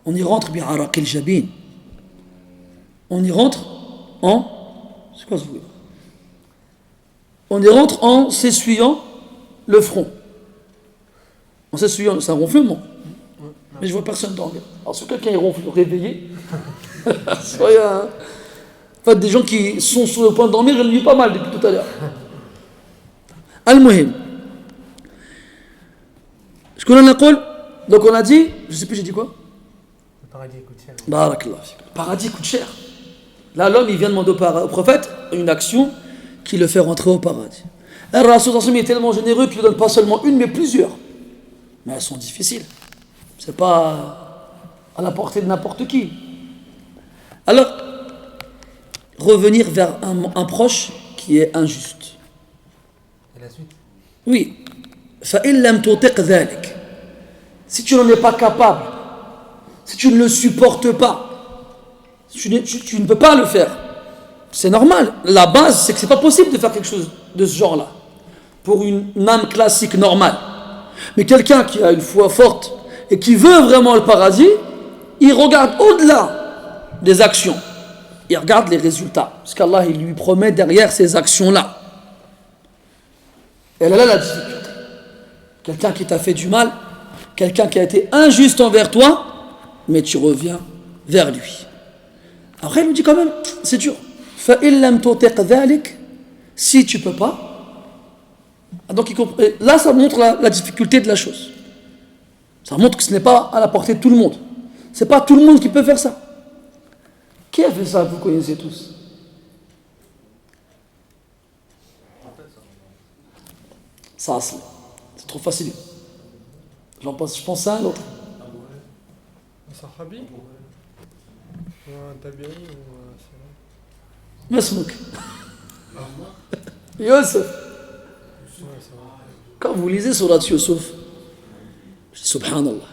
on y rentre bien araqil jabin. On y rentre en... C'est quoi ce bruit? On y rentre en s'essuyant le front. En s'essuyant, c'est un ronflement. Mais je vois personne dormir. Alors si quelqu'un est ronfle, réveillé, soyez en fait, des gens qui sont sur le point de dormir, je le vis pas mal depuis tout à l'heure. Al-Muhim. Ce que l'on a dit, donc on a dit, je sais plus, j'ai dit quoi? Le paradis coûte cher. Barakallah. Le paradis coûte cher. Là, l'homme, il vient demander au prophète une action qui le fait rentrer au paradis. Le Rasoul est tellement généreux qu'il ne donne pas seulement une, mais plusieurs. Mais elles sont difficiles. C'est pas à la portée de n'importe qui. Alors, revenir vers un proche qui est injuste. Et la suite? Oui. فَإِن لَمْ تُطِقْ ذَلِكَ. Si tu n'en es pas capable, si tu ne le supportes pas, tu ne peux pas le faire. C'est normal. La base, c'est que c'est pas possible de faire quelque chose de ce genre-là. Pour une âme classique normale. Mais quelqu'un qui a une foi forte et qui veut vraiment le paradis, il regarde au-delà des actions. Il regarde les résultats. Parce qu'Allah, il lui promet derrière ces actions-là. Et là, la difficulté. Quelqu'un qui t'a fait du mal, quelqu'un qui a été injuste envers toi, mais tu reviens vers lui. Après, il nous dit quand même, c'est dur. فَإِن لَمْ تُطِقْ ذَلِكَ. Si tu ne peux pas, donc là ça montre la difficulté de la chose. Ça montre que ce n'est pas à la portée de tout le monde. Ce n'est pas tout le monde qui peut faire ça. Qui a fait ça, vous connaissez tous? Ça, c'est trop facile. Je pense à un autre. Un sahabi? Ou un tabi'i? Masmouk. Youssef. Quand vous lisez Surat Yusuf, je dis Subhanallah,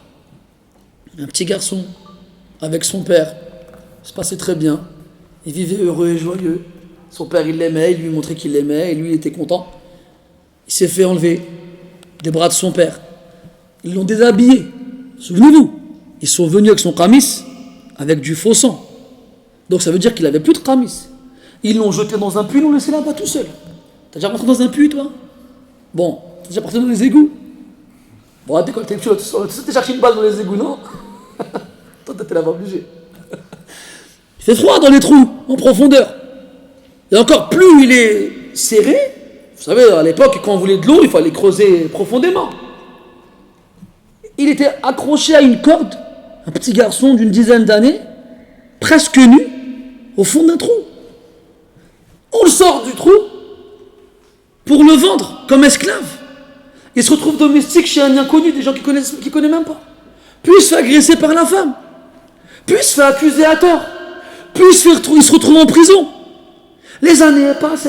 un petit garçon avec son père, ça se passait très bien, il vivait heureux et joyeux. Son père il l'aimait, il lui montrait qu'il l'aimait et lui il était content. Il s'est fait enlever des bras de son père. Ils l'ont déshabillé. Souvenez-vous, ils sont venus avec son qamis avec du faux sang. Donc ça veut dire qu'il n'avait plus de qamis. Ils l'ont jeté dans un puits, ils l'ont laissé là-bas tout seul. T'as déjà rentré dans un puits, toi? Bon, t'as déjà porté dans les égouts? Bon, quand t'es petit, tu t'es cherché une balle dans les égouts, non? Toi, t'étais là-bas obligé. Il fait froid dans les trous, en profondeur. Et encore plus il est serré, vous savez, à l'époque, quand on voulait de l'eau, il fallait creuser profondément. Il était accroché à une corde, un petit garçon d'une dizaine d'années, presque nu, au fond d'un trou. On le sort du trou pour le vendre comme esclave. Il se retrouve domestique chez un inconnu, des gens qu'il ne connaît même pas. Puis il se fait agresser par la femme. Puis il se fait accuser à tort. Puis il se retrouve en prison. Les années passent.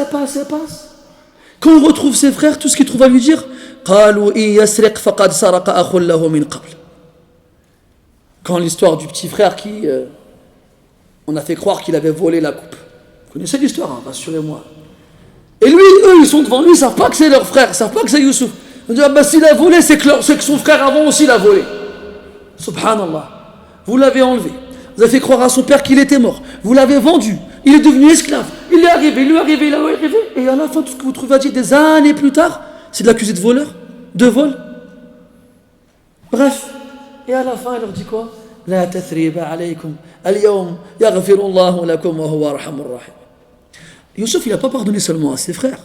Quand il retrouve ses frères, tout ce qu'il trouve à lui dire, quand l'histoire du petit frère qui, on a fait croire qu'il avait volé la coupe. Vous connaissez l'histoire, hein, rassurez-moi. Et lui, eux, ils sont devant lui, ils ne savent pas que c'est leur frère, ils ne savent pas que c'est Youssouf. Ils disent, s'il a volé, c'est que son frère avant aussi l'a volé. Subhanallah. Vous l'avez enlevé. Vous avez fait croire à son père qu'il était mort. Vous l'avez vendu. Il est devenu esclave. Il est arrivé. Et à la fin, tout ce que vous trouvez à dire des années plus tard, c'est de l'accuser de voleur, de vol. Bref. Et à la fin, il leur dit quoi? La tathriba alaykum. Al-yawm yaghfirullahu lakum wa huwa arhamur rahim. Youssouf, il n'a pas pardonné seulement à ses frères.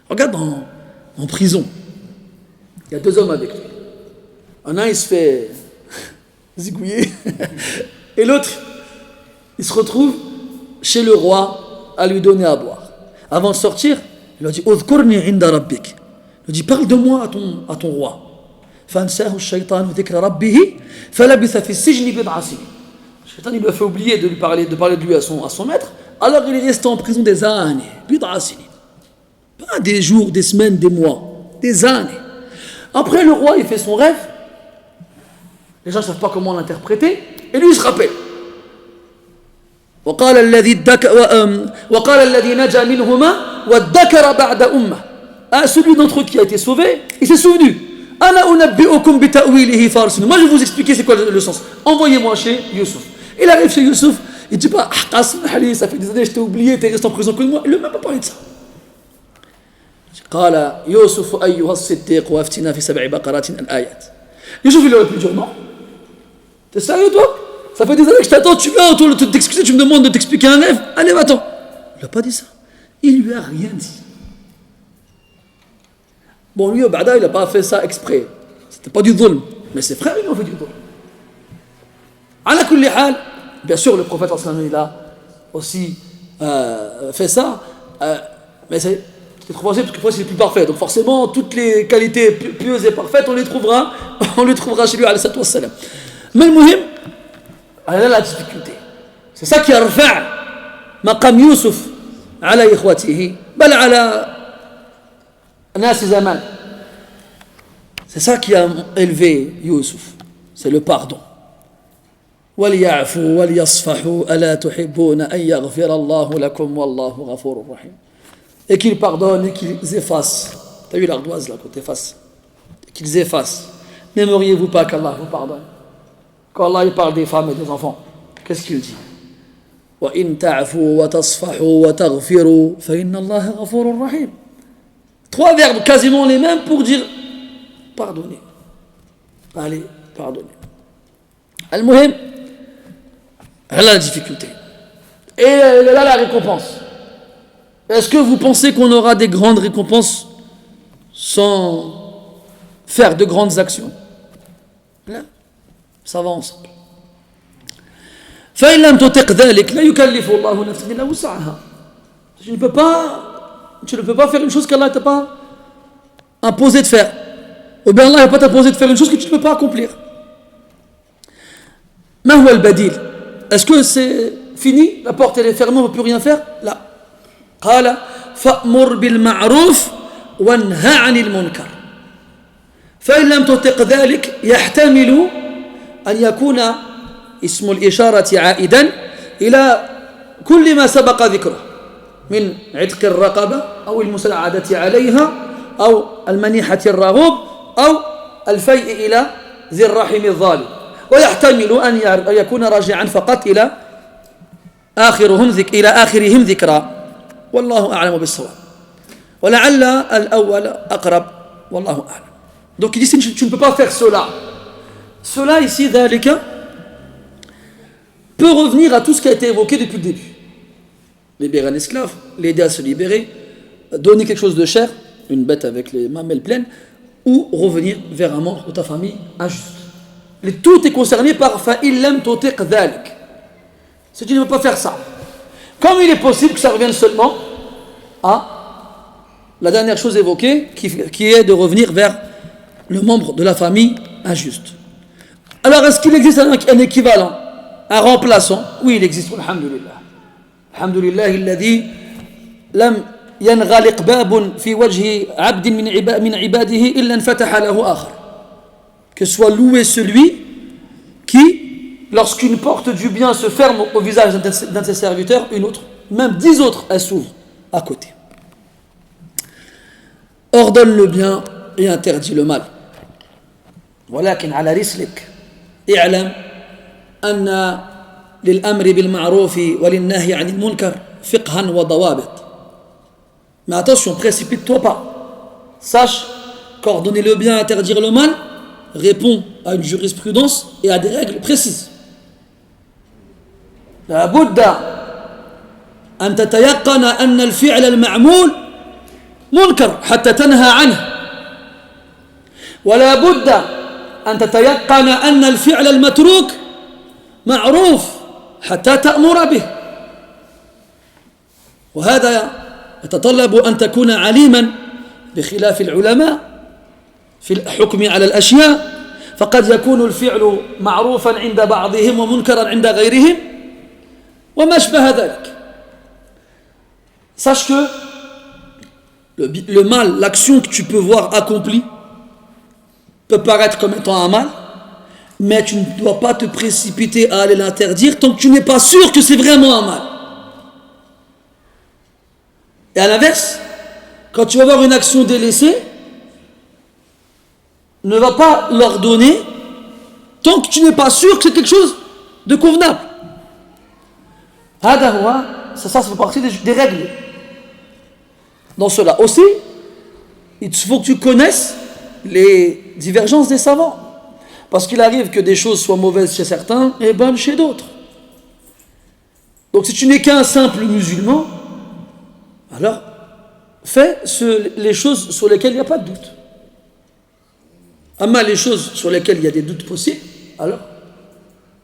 Regarde en prison. Il y a 2 hommes avec lui. Un, il se fait zigouiller. Et l'autre, il se retrouve chez le roi à lui donner à boire. Avant de sortir, il lui a dit Udhkurni inda rabbik. Il lui dit parle de moi à ton roi. فانساه الشيطان ذكر ربه فلبث في السجن بضع سنين. Le shaitan, il lui a fait oublier de parler de lui à son maître. Alors il est resté en prison des années. بضع سنين. Pas des jours, des semaines, des mois, des années. Après le roi, il fait son rêve. Les gens ne savent pas comment l'interpréter. Et lui, il se rappelle. وقال الذي نجا منهما وادكر بعد أمة. Celui d'entre eux qui a été sauvé, il s'est souvenu. أنا أنبئكم بتأويله فارسل. Moi, je vais vous expliquer c'est quoi le sens. Envoyez-moi chez Youssouf. Il arrive chez Youssouf. Il ne dit pas ça fait des années que je t'ai oublié, t'es resté en prison que moi. Il ne m'a pas parlé de ça. قال يوسف أيها الصديق وافتنا في 7 بقرات الآيات. Youssouf, il aurait pu dire non. T'es sérieux, toi? Ça fait des années que je t'attends, tu viens, toi, t'excuser, tu me demandes de t'expliquer un rêve. Allez, va-t'en. Il n'a pas dit ça. Il lui a rien dit. Bon, lui, Bada, il n'a pas fait ça exprès. C'était pas du dhulm. Mais ses frères, ils ont fait du dhulm. Ala kulli hal, bien sûr, le prophète, il a aussi fait ça. Mais c'est trop facile parce que c'est le plus parfait. Donc forcément, toutes les qualités pieuses et parfaites, on les trouvera chez lui, alayhi salatu wassalam. Mais le muhim, elle a la difficulté. C'est ça qui a رفع مقام يوسف على إخوته بل على ناس زمان. C'est ça qui a élevé Youssouf. C'est le pardon. وَلْيَعْفُوا وَلْيَصْفَحُوا أَلَا تُحِبُّونَ أَنْ يَغْفِرَ اللَّهُ لَكُمْ وَاللَّهُ غَفُورٌ رَحِيمٌ. Et qu'ils pardonnent et qu'ils effacent. T'as vu l'ardoise là, quand efface. Qu'ils effacent. N'aimeriez-vous pas qu'Allah vous pardonne? Quand Allah il parle des femmes et des enfants, qu'est-ce qu'il dit? وَإِن تَعْفُوا وَتَصْفَحُوا وَتَغْفِرُوا فَإِنَّ اللَّهَ غَفُورٌ رَحِيمٌ. 3 verbes quasiment les mêmes pour dire pardonner. Allez, pardonner. Al-Muhim, elle a la difficulté. Et elle a la récompense. Est-ce que vous pensez qu'on aura des grandes récompenses sans faire de grandes actions? Là, ça va ensemble. فإن لم تطق ذلك لا يكلف الله نفسا إلا وسعها. Tu ne peux pas faire une chose qu'Allah ne t'a pas imposé de faire. Ou bien Allah n'a pas imposé de faire une chose que tu ne peux pas accomplir. ما هو البديل? Est-ce que c'est fini? La porte elle est fermée, on ne peut plus rien faire? Là. قال فأمر بالمعروف وانهى عن المنكر. فإن لم تطق ذلك يحتمل أن يكون اسم الإشارة عائدا إلى كل ما سبق ذكره من عتق الرقبة أو المساعدة عليها أو المنيحة الرغوب أو الفيء إلى ذي الرحم الظالم، ويحتمل أن يكون راجعا فقط إلى آخرهم ذكرى، والله أعلم بالصواب، ولعل الأول أقرب، والله أعلم. Donc il dit tu ne peux pas faire cela. Cela ici, ذلك, peut revenir à tout ce qui a été évoqué depuis le début. Libérer un esclave, l'aider à se libérer, donner quelque chose de cher, une bête avec les mamelles pleines, ou revenir vers un membre de ta famille injuste. Tout est concerné par فَإِن لَمْ تُطِقْ ذَلِكَ. Si tu ne veux pas faire ça, comme il est possible que ça revienne seulement à la dernière chose évoquée, qui est de revenir vers le membre de la famille injuste. Alors, est-ce qu'il existe un équivalent, un remplaçant? Oui, il existe, alhamdulillah. Alhamdulillah, alladhi lam yanghaliq babun fi wajhi abdin min ibadihi illa infataha lahu akhar. Que soit loué celui qui, lorsqu'une porte du bien se ferme au visage d'un de ses serviteurs, une autre, même 10 autres, elles s'ouvrent à côté. Ordonne le bien et interdit le mal. ولكن على رسلك اعلم أن للأمر بالمعروف وللنهي عن المنكر فقها وضوابط. Mais attention, précipite-toi pas. Sache qu'ordonner le bien et interdire le mal répond à une jurisprudence et à des règles précises. لا بد أن تتيقن أن الفعل المعمول منكر حتى تنهى عنه، ولا بد أن تتيقن أن الفعل المتروك معروف حتى تأمر به. وهذا يتطلب أن تكون عليما بخلاف العلماء في الحكم على الأشياء، فقد يكون الفعل معروفا عند بعضهم ومنكرا عند غيرهم وما أشبه ذلك. Sache que le mal, l'action que tu peux voir accomplie peut paraître comme étant un mal, mais tu ne dois pas te précipiter à aller l'interdire tant que tu n'es pas sûr que c'est vraiment un mal. Et à l'inverse, quand tu vas voir une action délaissée, ne va pas l'ordonner tant que tu n'es pas sûr que c'est quelque chose de convenable. Ça fait partie des règles. Dans cela aussi, il faut que tu connaisses les divergences des savants. Parce qu'il arrive que des choses soient mauvaises chez certains et bonnes chez d'autres. Donc si tu n'es qu'un simple musulman, alors fais les choses sur lesquelles il n'y a pas de doute. Amma les choses sur lesquelles il y a des doutes possibles, alors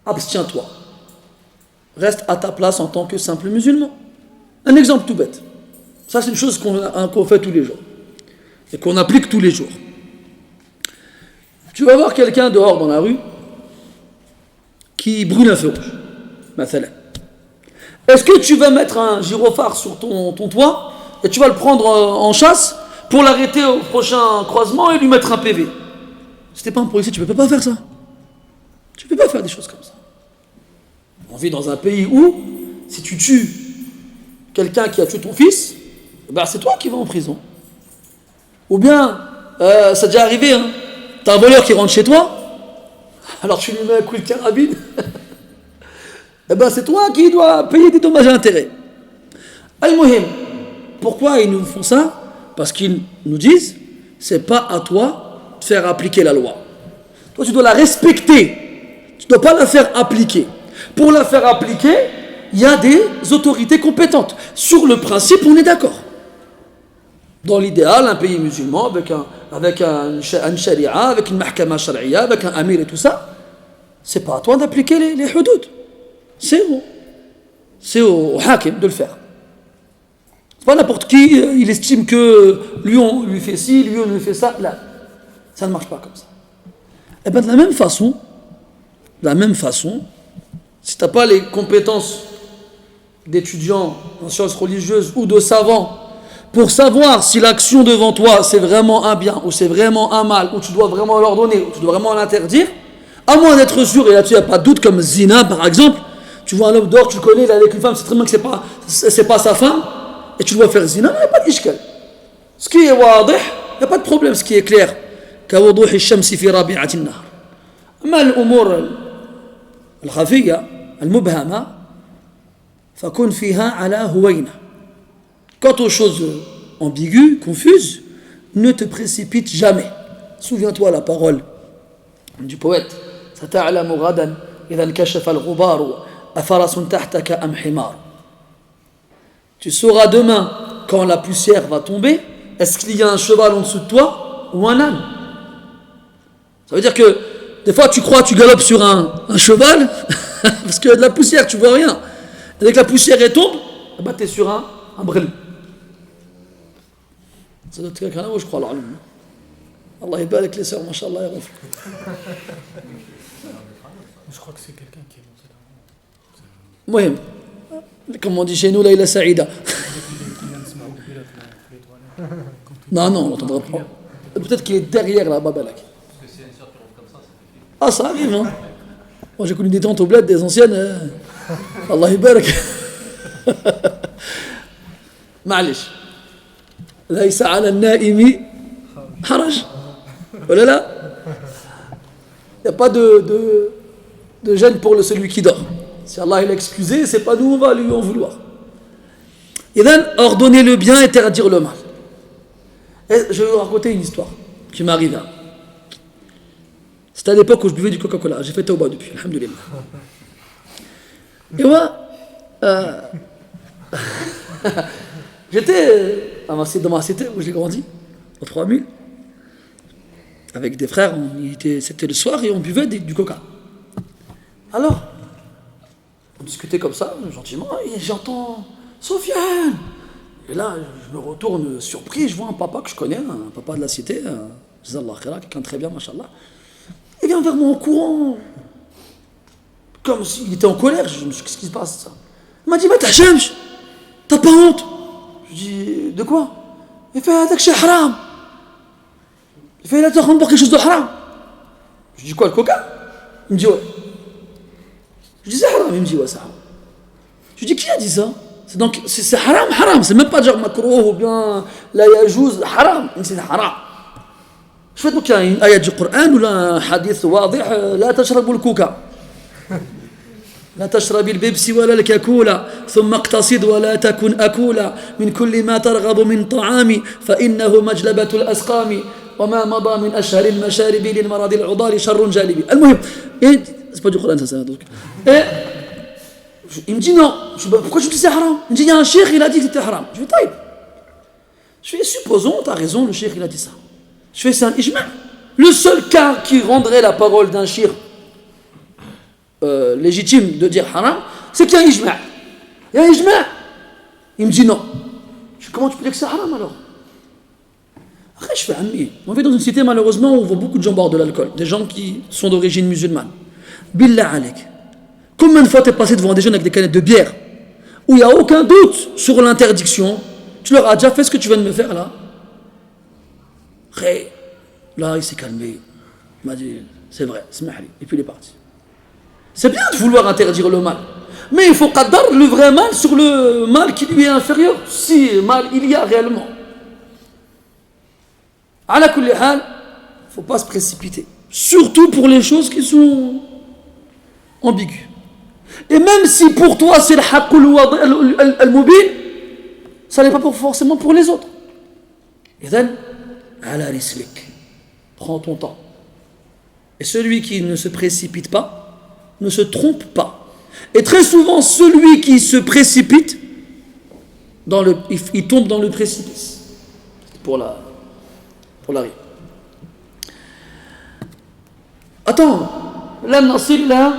abstiens-toi. Reste à ta place en tant que simple musulman. Un exemple tout bête. Ça, c'est une chose qu'on fait tous les jours et qu'on applique tous les jours. Tu vas voir quelqu'un dehors dans la rue qui brûle un feu rouge. Est-ce que tu vas mettre un gyrophare sur ton toit et tu vas le prendre en chasse pour l'arrêter au prochain croisement et lui mettre un PV? Si t'es pas un policier, tu ne peux pas faire ça. Tu ne peux pas faire des choses comme ça. On vit dans un pays où, si tu tues quelqu'un qui a tué ton fils, ben c'est toi qui vas en prison. Ou bien, ça déjà arrivé, hein, t'as un voleur qui rentre chez toi, alors tu lui mets un coup de carabine, et ben c'est toi qui dois payer des dommages et intérêts. Al-Muhim, pourquoi ils nous font ça? Parce qu'ils nous disent, c'est pas à toi de faire appliquer la loi. Toi tu dois la respecter, tu ne dois pas la faire appliquer. Pour la faire appliquer, il y a des autorités compétentes. Sur le principe, on est d'accord. Dans l'idéal, un pays musulman, avec un sharia, avec une mahkama sharia, avec un amir et tout ça, c'est pas à toi d'appliquer les hudud. C'est au hakim de le faire. C'est pas n'importe qui, il estime que lui on lui fait ci, lui on lui fait ça. Là, ça ne marche pas comme ça. Et bien de la même façon, si tu n'as pas les compétences d'étudiants en sciences religieuses ou de savants pour savoir si l'action devant toi c'est vraiment un bien ou c'est vraiment un mal, ou tu dois vraiment l'ordonner, ou tu dois vraiment l'interdire, à moins d'être sûr, et là-dessus il n'y a pas de doute, comme zina par exemple, tu vois un homme dehors, tu le connais, il est avec une femme, c'est très bien que c'est pas sa femme, et tu dois faire zina, il n'y a pas d'ishkal. Ce qui est wadih, il n'y a pas de problème, ce qui est clair. كوضوح الشمس في رابعة النهار. أما الأمور الخفية المبهمة فكن فيها على هوينة. Quant aux choses ambiguës, confuses, ne te précipite jamais. Souviens-toi la parole du poète. ستعلم غدا إذا انكشف الغبار أفرس تحتك أم حمار. Tu sauras demain, quand la poussière va tomber, est-ce qu'il y a un cheval en dessous de toi ou un âne? Ça veut dire que des fois tu crois, tu galopes sur un cheval parce qu'il y a de la poussière, tu vois rien. Et dès que la poussière est tombe, bah tu es sur un bril. Ça doit être quelqu'un là, je crois. Allah يبارك les sœurs, mashallah, ya Rafl. Je crois que c'est quelqu'un qui est lancé là. Mohim. Comme on dit chez nous, là, il a Saïda. Non, on n'entendra pas. Peut-être qu'il est derrière là-bas, Balak. Ah, ça arrive, hein. Moi, j'ai connu des tantes au bled, des anciennes. Allah يبارك. معلش. ليس على النائم حرج. Voilà là. Il n'y a pas de gêne pour celui qui dort. Si Allah l'a excusé, c'est pas nous, on va lui en vouloir. Et then, ordonner le bien, interdire le mal. Et je vais vous raconter une histoire qui m'est arrivée. C'était à l'époque où je buvais du Coca-Cola. J'ai fait tauba depuis, alhamdoulilah. Et moi, j'étais dans ma cité où j'ai grandi, au 3000, avec des frères. C'était le soir et on buvait du Coca. Alors, on discutait comme ça, gentiment, et j'entends Sofiane. Et là, je me retourne surpris, je vois un papa que je connais, un papa de la cité, quelqu'un de très bien, machallah. Il vient vers moi en courant, comme s'il était en colère. Je me suis dit, qu'est-ce qui se passe ça? Il m'a dit, mais t'as pas honte? Je dis, de quoi? Il fait, hadak shay haram. Il fait, là, t'es en train de boire quelque chose de haram. Je dis, quoi, le coca? Il me dit, ouais. Je dis, c'est haram. Il me dit, ouais, c'est haram. Je dis, qui a dit ça? C'est haram, c'est même pas genre makrouh ou bien la yajouz, haram. C'est haram. Je fais donc il y a une ayat du Coran ou un hadith واضح لا تشربوا الكوكا لا تشرب البيبسي ولا الكاكولا ثم اقتصد ولا تكن أكولا من كل ما ترغب من طعام فإنه مجلبة الأسقام وما مضى من أشهر المشارب للمرض العضال شر جالب. المهم c'est pas du Coran ça donc. Et il me dit non. Je dis pourquoi tu dis c'est haram? Il me dit il y a un cheikh il a dit que c'était haram. Je dis taïb. Je fais supposons t'as raison le cheikh il a dit ça. Je fais ça un ijma'. Le seul cas qui rendrait la parole d'un shir légitime de dire haram, c'est qu'il y a un ijma'. Il y a un ijma'. Il me dit non. Je dis, comment tu peux dire que c'est haram alors? Après je fais ami. On vit dans une cité malheureusement où on voit beaucoup de gens boire de l'alcool. Des gens qui sont d'origine musulmane. Billah alek. Combien de fois t'es passé devant des jeunes avec des canettes de bière où il n'y a aucun doute sur l'interdiction? Tu leur as déjà fait ce que tu viens de me faire là? Là, il s'est calmé. Il m'a dit, c'est vrai, smahli. Et puis il est parti. C'est bien de vouloir interdire le mal. Mais il faut qadar le vrai mal sur le mal qui lui est inférieur. Si mal il y a réellement. Ala kulli hal, il ne faut pas se précipiter. Surtout pour les choses qui sont ambiguës. Et même si pour toi c'est le haqqul al-mubin, ça n'est pas forcément pour les autres. Et then, ala rislik. Prends ton temps. Et celui qui ne se précipite pas, ne se trompe pas. Et très souvent, celui qui se précipite, il tombe dans le précipice. Pour la rime. Attends, لم نصل إلى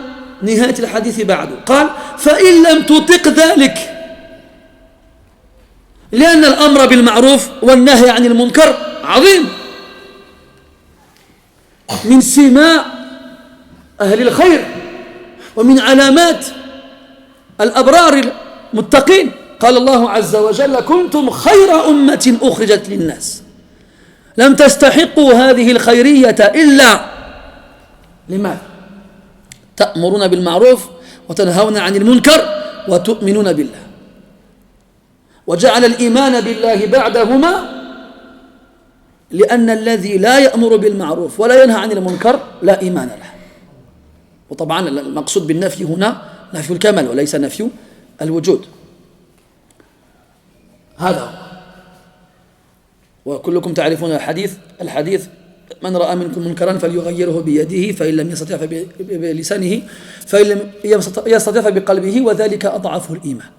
نهاية الحديث بعد. قال فإن لم تطق ذلك لأن الأمر بالمعروف والنهي عن المنكر عظيم من سماء أهل الخير ومن علامات الأبرار المتقين قال الله عز وجل كنتم خير أمة أخرجت للناس لم تستحقوا هذه الخيرية إلا لماذا؟ تأمرون بالمعروف وتنهون عن المنكر وتؤمنون بالله وجعل الإيمان بالله بعدهما لأن الذي لا يأمر بالمعروف ولا ينهى عن المنكر لا إيمان له. وطبعا المقصود بالنفي هنا نفي الكمال وليس نفي الوجود. هذا وكلكم تعرفون الحديث من رأى منكم منكرا فليغيره بيده فإن لم يستطع بلسانه فإن لم يستطع بقلبه وذلك أضعف الإيمان.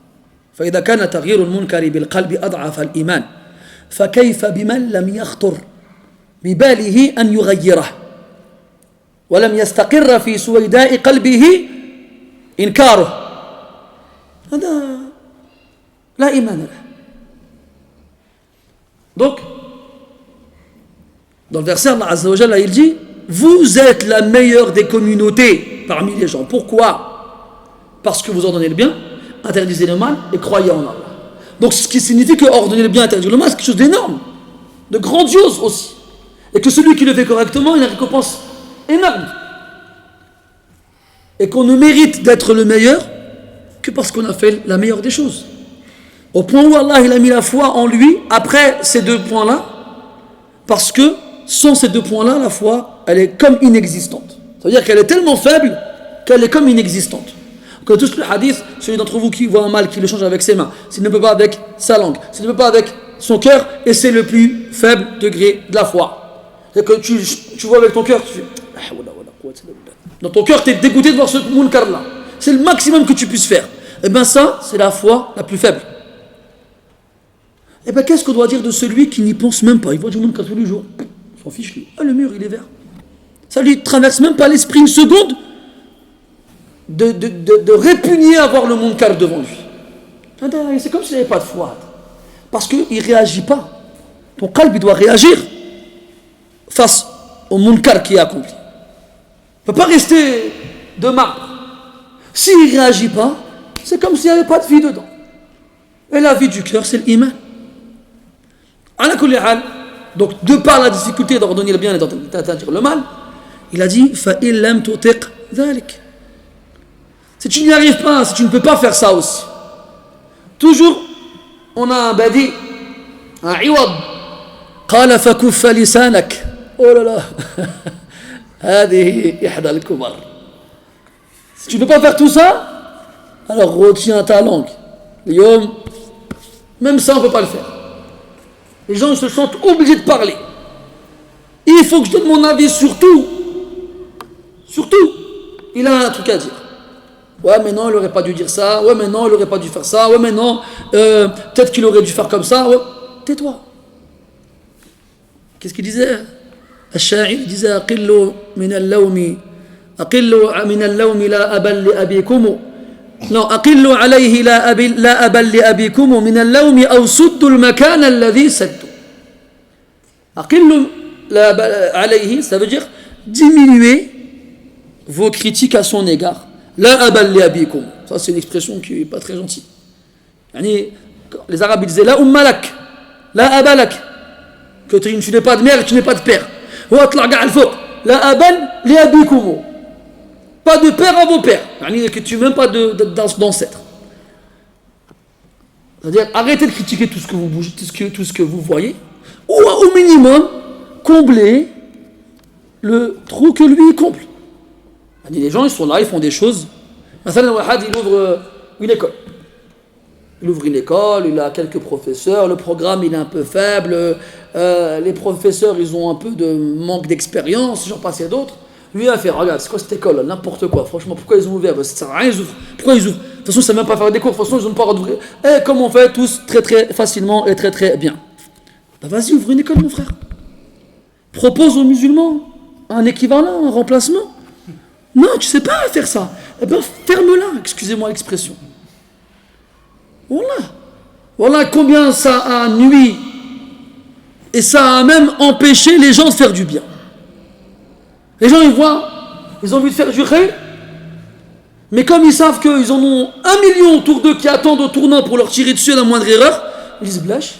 فإذا كان تغيير المنكر بالقلب أضعف الإيمان فكيف بمن لم يخطر بباله أن يغيره ولم يستقر في سويداء قلبه إنكاره؟ هذا لا إيمان له. Donc, dans le verset, Allah Azza wa Jalla, il dit vous êtes la meilleure des communautés parmi les gens. Pourquoi? Parce que vous ordonnez le bien, interdisez le mal et croyez en Allah. Donc, ce qui signifie que ordonner le bien, interdire le mal, c'est quelque chose d'énorme, de grandiose aussi. Et que celui qui le fait correctement, il a une récompense énorme. Et qu'on ne mérite d'être le meilleur que parce qu'on a fait la meilleure des choses. Au point où Allah il a mis la foi en lui après ces deux points-là, parce que sans ces deux points-là, la foi, elle est comme inexistante. Ça veut dire qu'elle est tellement faible qu'elle est comme inexistante. Que tous le hadith, celui d'entre vous qui voit un mal, qui le change avec ses mains, s'il ne peut pas avec sa langue, s'il ne peut pas avec son cœur, et c'est le plus faible degré de la foi. C'est que tu vois avec ton cœur, tu fais dans ton cœur, tu es dégoûté de voir ce munkar-là. C'est le maximum que tu puisses faire. Et bien ça, c'est la foi la plus faible. Et bien qu'est-ce qu'on doit dire de celui qui n'y pense même pas? Il voit du munkar tous les jours. Il s'en fiche lui. Ah, le mur, il est vert. Ça lui traverse même pas l'esprit une seconde de répugner à voir le munkar devant lui. C'est comme s'il n'avait pas de foi. Parce qu'il ne réagit pas. Ton qalb, il doit réagir face au munkar qui est accompli. Il ne peut pas rester de marbre. S'il ne réagit pas, c'est comme s'il n'y avait pas de vie dedans. Et la vie du cœur, c'est l'iman. Donc, de par la difficulté d'ordonner le bien et d'interdire le mal, il a dit فَإِن لَمْ تُطِقْ ذَلِكَ. Si tu n'y arrives pas, si tu ne peux pas faire ça aussi, toujours on a un badi, un iwad. قال فكف لسانك. Oh là là. هذه إحدى الكبر. Si tu ne peux pas faire tout ça, alors retiens ta langue. Même ça on ne peut pas le faire. Les gens se sentent obligés de parler. Il faut que je donne mon avis sur tout. Sur tout. Il a un truc à dire. Ouais, mais non, il n'aurait pas dû dire ça. Ouais, mais non, il n'aurait pas dû faire ça. Ouais, mais non, peut-être qu'il aurait dû faire comme ça. Ouais. Tais-toi. Qu'est-ce qu'il disait? الشاعر disait أقل من اللوم لا أبا لأبيكم. Non, أقل عليه لا أبا لأبيكم من اللوم أو سد المكان الذي سد. أقل عليه, ça veut dire diminuer vos critiques à son égard. La abal li abikum. Ça, c'est une expression qui n'est pas très gentille. Les Arabes ils disaient la ummalak, la abalak. Que tu n'es pas de mère et tu n'es pas de père. La abal li abikum. Pas de père à vos pères. Que tu n'es même pas d'ancêtre. C'est-à-dire, arrêtez de critiquer tout ce que vous bougez, tout ce que vous voyez. Ou au minimum, combler le trou que lui comble. Les gens, ils sont là, ils font des choses. Il ouvre une école. Il ouvre une école, il a quelques professeurs, le programme il est un peu faible, les professeurs ils ont un peu de manque d'expérience, j'en passe à d'autres. Lui il a fait, regarde, c'est quoi cette école là, n'importe quoi, franchement, pourquoi ils ont ouvert? Ça sert à rien, ils ouvrent. Pourquoi ils ouvrent? De toute façon, ça ne sait même pas faire des cours, de toute façon, ils n'ont pas le droit d'ouvrir. Et comme on fait tous très très facilement et très très bien. Bah vas-y, ouvre une école, mon frère. Propose aux musulmans un équivalent, un remplacement. Non, tu sais pas faire ça. Eh bien, ferme-la, excusez-moi l'expression. Voilà combien ça a nui. Et ça a même empêché les gens de faire du bien. Les gens, ils voient, ils ont envie de faire du khayr. Mais comme ils savent qu'ils en ont 1 million autour d'eux qui attendent au tournant pour leur tirer dessus à la moindre erreur, ils disent Blash,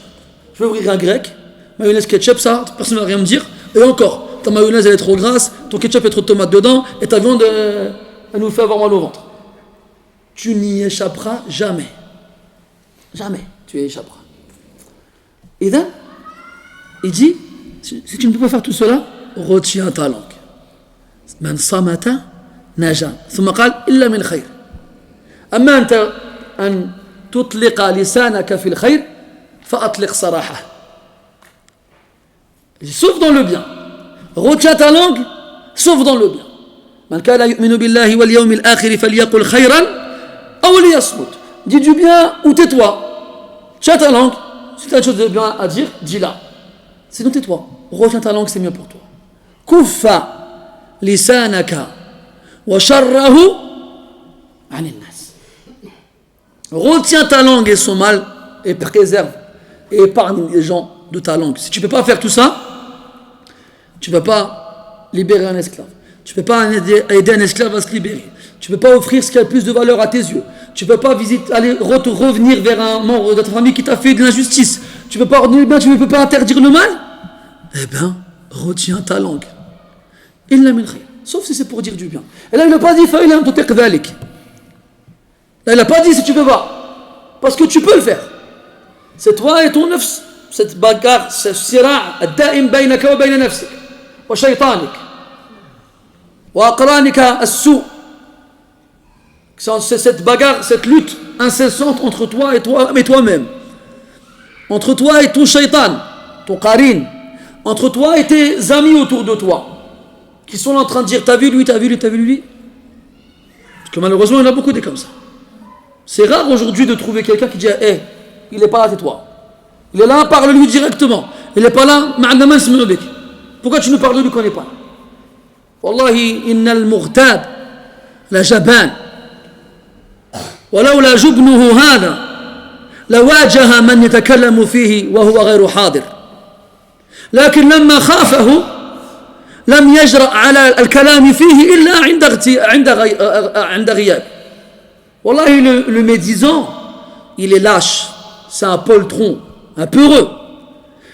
je vais ouvrir un grec, mayonnaise ketchup, ça, personne ne va rien me dire. Et encore, ta mayonnaise elle est trop grasse, ton ketchup est trop de tomates dedans, et ta viande elle nous fait avoir mal au ventre. Tu n'y échapperas jamais. Jamais tu y échapperas. Et là, il dit, si tu ne peux pas faire tout cela, retiens ta langue. Man samata naja. ثم قال إلا من خير. أما أنت أن تطلق لسانك في الخير فأطلق صراحة. Sauf dans le bien. Retiens ta langue, sauf dans le bien. من كان يؤمن بالله واليوم الآخر فليقل خيرا أو ليصمت. Dis du bien ou tais-toi. Tiens ta langue. Si tu as quelque chose de bien à dire, dis-la. Sinon tais-toi. Retiens ta langue, c'est mieux pour toi. كف لسانك وشره عن الناس. Retiens ta langue et son mal et préserve et épargne les gens de ta langue. Si tu ne peux pas faire tout ça, tu ne peux pas libérer un esclave. Tu ne peux pas aider un esclave à se libérer. Tu ne peux pas offrir ce qui a le plus de valeur à tes yeux. Tu ne peux pas revenir vers un membre de ta famille qui t'a fait de l'injustice. Tu ne peux pas ordonner le bien, tu ne peux pas interdire le mal. Eh bien, retiens ta langue. Sauf si c'est pour dire du bien. Et là, il n'a pas dit là, il n'a pas dit si tu peux pas. Parce que tu peux le faire. C'est toi et ton nafs. Cette bagarre, ce sira' ad-da'im baynaka wa bayna nafsik wa shaytanik wa aqranika as-su'. C'est cette bagarre, cette lutte incessante entre toi et toi-même. Entre toi et ton shaytan, ton qarin. Entre toi et tes amis autour de toi. Qui sont en train de dire, t'as vu lui, t'as vu lui, t'as vu lui. Parce que malheureusement, il y en a beaucoup des comme ça. C'est rare aujourd'hui de trouver quelqu'un qui dit, il n'est pas là, tais-toi. Il est là, parle-lui directement. Il n'est pas là, pourquoi tu nous parles de lui qu'on n'est pas là? Wallahi, inna al-mughtab la jaban. ولولا جبنه هذا لواجه من يتكلم فيه وهو غير حاضر لكن لما خافه لم يجرأ على الكلام فيه إلا عند غياب. Wallahi, le médisant, il est lâche, c'est un poltron, un peureux.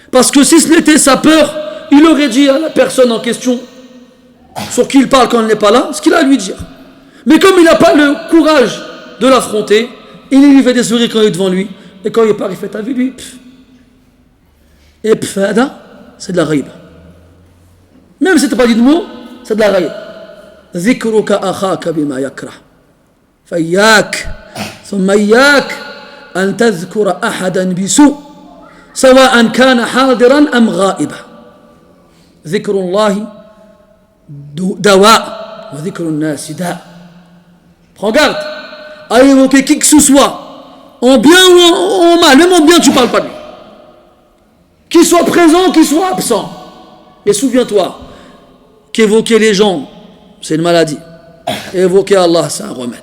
Parce que si ce n'était sa peur, il aurait dit à la personne en question sur qui il parle quand il n'est pas là, ce qu'il a à lui dire. Mais comme il n'a pas le courage de l'affronter, il lui fait des sourires quand il est devant lui, et quand il part, il fait t'as vu lui. Et c'est de la ghaïba. Même si tu n'as pas dit de mots, c'est de la ghaïba. ذكرك أخاك بما يكره فإياك ثم إياك أن تذكر أحدا بسوء سواء كان حاضرا أم غائبا. ذكر الله دواء وذكر الناس داء. Prends garde à évoquer qui que ce soit, en bien ou en mal, même en bien tu ne parles pas de lui. Qu'il soit présent, qu'il soit absent. Et souviens-toi qu'évoquer les gens, c'est une maladie. Et évoquer Allah, c'est un remède.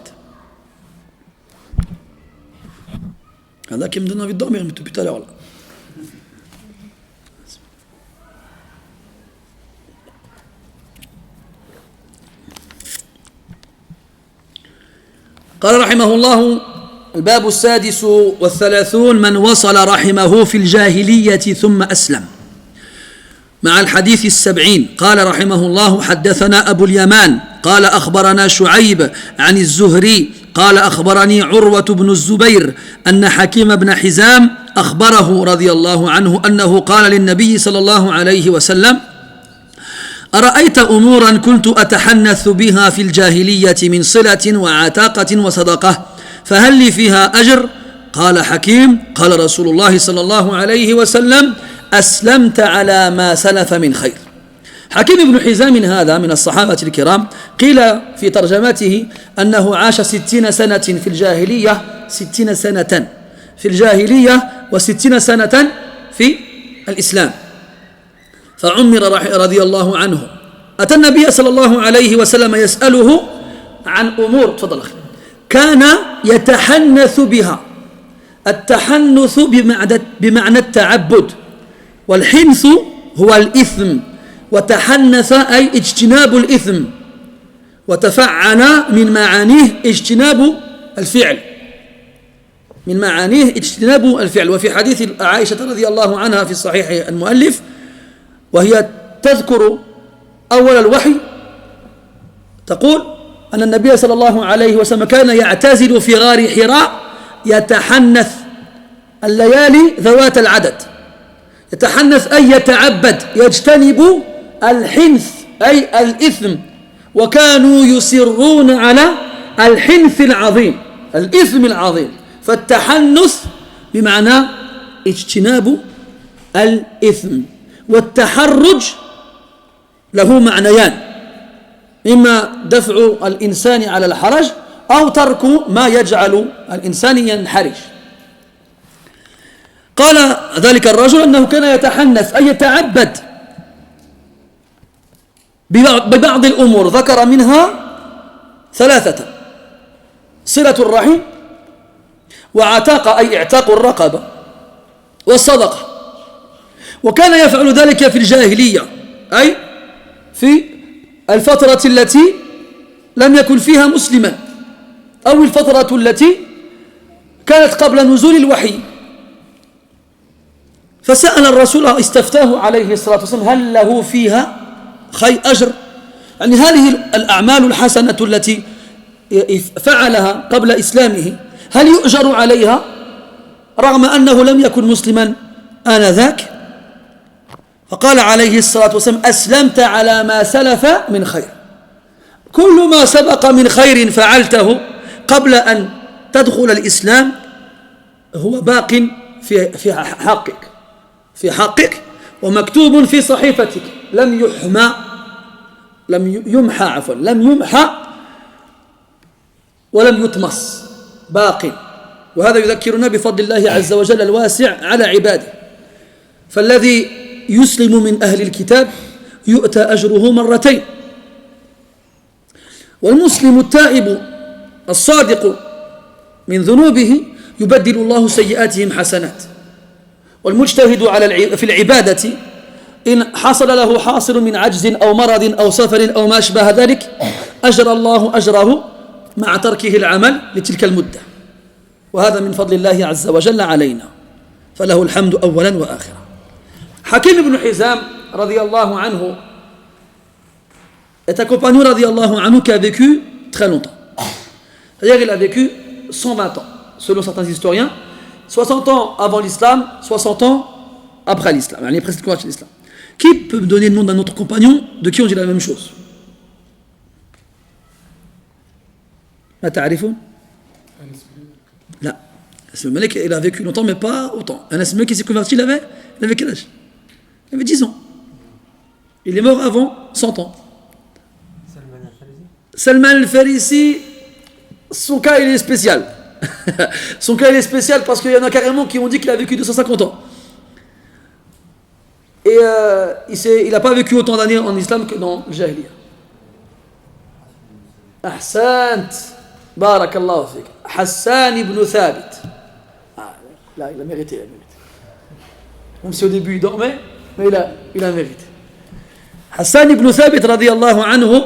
Il y en a qui me donnent envie de dormir depuis tout à l'heure là. قال رحمه الله الباب 36 من وصل رحمه في الجاهلية ثم أسلم مع الحديث 70. قال رحمه الله حدثنا أبو اليمان قال أخبرنا شعيب عن الزهري قال أخبرني عروة بن الزبير أن حكيم بن حزام أخبره رضي الله عنه أنه قال للنبي صلى الله عليه وسلم أرأيت أمورا كنت أتحنث بها في الجاهلية من صلة وعتاقة وصدقة فهل لي فيها أجر؟ قال حكيم قال رسول الله صلى الله عليه وسلم أسلمت على ما سلف من خير. حكيم بن حزام هذا من الصحابة الكرام قيل في ترجمته أنه عاش 60 سنة في الجاهلية 60 سنة في الجاهلية و60 سنة في الإسلام فعمر رضي الله عنه. أتى النبي صلى الله عليه وسلم يسأله عن أمور تفضل أخي كان يتحنث بها. التحنث بمعنى التعبد والحنث هو الإثم وتحنث أي اجتناب الإثم وتفعن من معانيه اجتناب الفعل من معانيه اجتناب الفعل. وفي حديث عائشة رضي الله عنها في صحيح المؤلف وهي تذكر أول الوحي تقول أن النبي صلى الله عليه وسلم كان يعتزل في غار حراء يتحنث الليالي ذوات العدد. يتحنث أي يتعبد، يجتنب الحنث أي الإثم، وكانوا يصرون على الحنث العظيم الإثم العظيم. فالتحنث بمعنى اجتناب الإثم، والتحرج له معنيان: إما دفع الإنسان على الحرج أو ترك ما يجعل الإنسان ينحرج. قال ذلك الرجل أنه كان يتحنث أي يتعبد ببعض الأمور، ذكر منها 3: صلة الرحم، وعتاق أي اعتاق الرقبة، والصدقة. وكان يفعل ذلك في الجاهلية، أي في الفترة التي لم يكن فيها مسلما، أو الفترة التي كانت قبل نزول الوحي. فسأل الرسول استفتاه عليه الصلاة والسلام هل له فيها أجر، يعني هذه الأعمال الحسنة التي فعلها قبل إسلامه هل يؤجر عليها رغم أنه لم يكن مسلما آنذاك؟ فقال عليه الصلاة والسلام: أسلمت على ما سلف من خير. كل ما سبق من خير فعلته قبل أن تدخل الإسلام هو باق في حقك ومكتوب في صحيفتك، لم يمحى ولم يطمس، باق. وهذا يذكرنا بفضل الله عز وجل الواسع على عباده. فالذي يسلم من أهل الكتاب يؤتى أجره مرتين، والمسلم التائب الصادق من ذنوبه يبدل الله سيئاتهم حسنات. والمجتهد في العبادة إن حصل له حاصل من عجز أو مرض أو سفر أو ما أشبه ذلك أجر الله أجره مع تركه العمل لتلك المدة، وهذا من فضل الله عز وجل علينا، فله الحمد أولا وآخرا. Hakim ibn Hizam radiyallahu anhu est un compagnon radiyallahu anhu qui a vécu très longtemps. C'est-à-dire qu'il a vécu 120 ans, selon certains historiens, 60 ans avant l'islam, 60 ans après l'islam, yani presque converti à l'islam. Qui peut me donner le nom d'un autre compagnon de qui on dit la même chose? La ta'rifun? Là. Anas Malik, il a vécu longtemps, mais pas autant. Anas Malik, qui s'est converti, il avait quel âge? Il avait 10 ans. Il est mort avant 100 ans. Salman al-Farisi, son cas il est spécial. Son cas il est spécial parce qu'il y en a carrément qui ont dit qu'il a vécu 250 ans. Et il n'a pas vécu autant d'années en islam que dans le Jahiliya. Ahsant, barakallahu fik. Hassan ibn Thabit. Là, il a mérité. Même si au début il dormait, mais il a mérité. Hassan ibn Thabit radiyallahu anhu,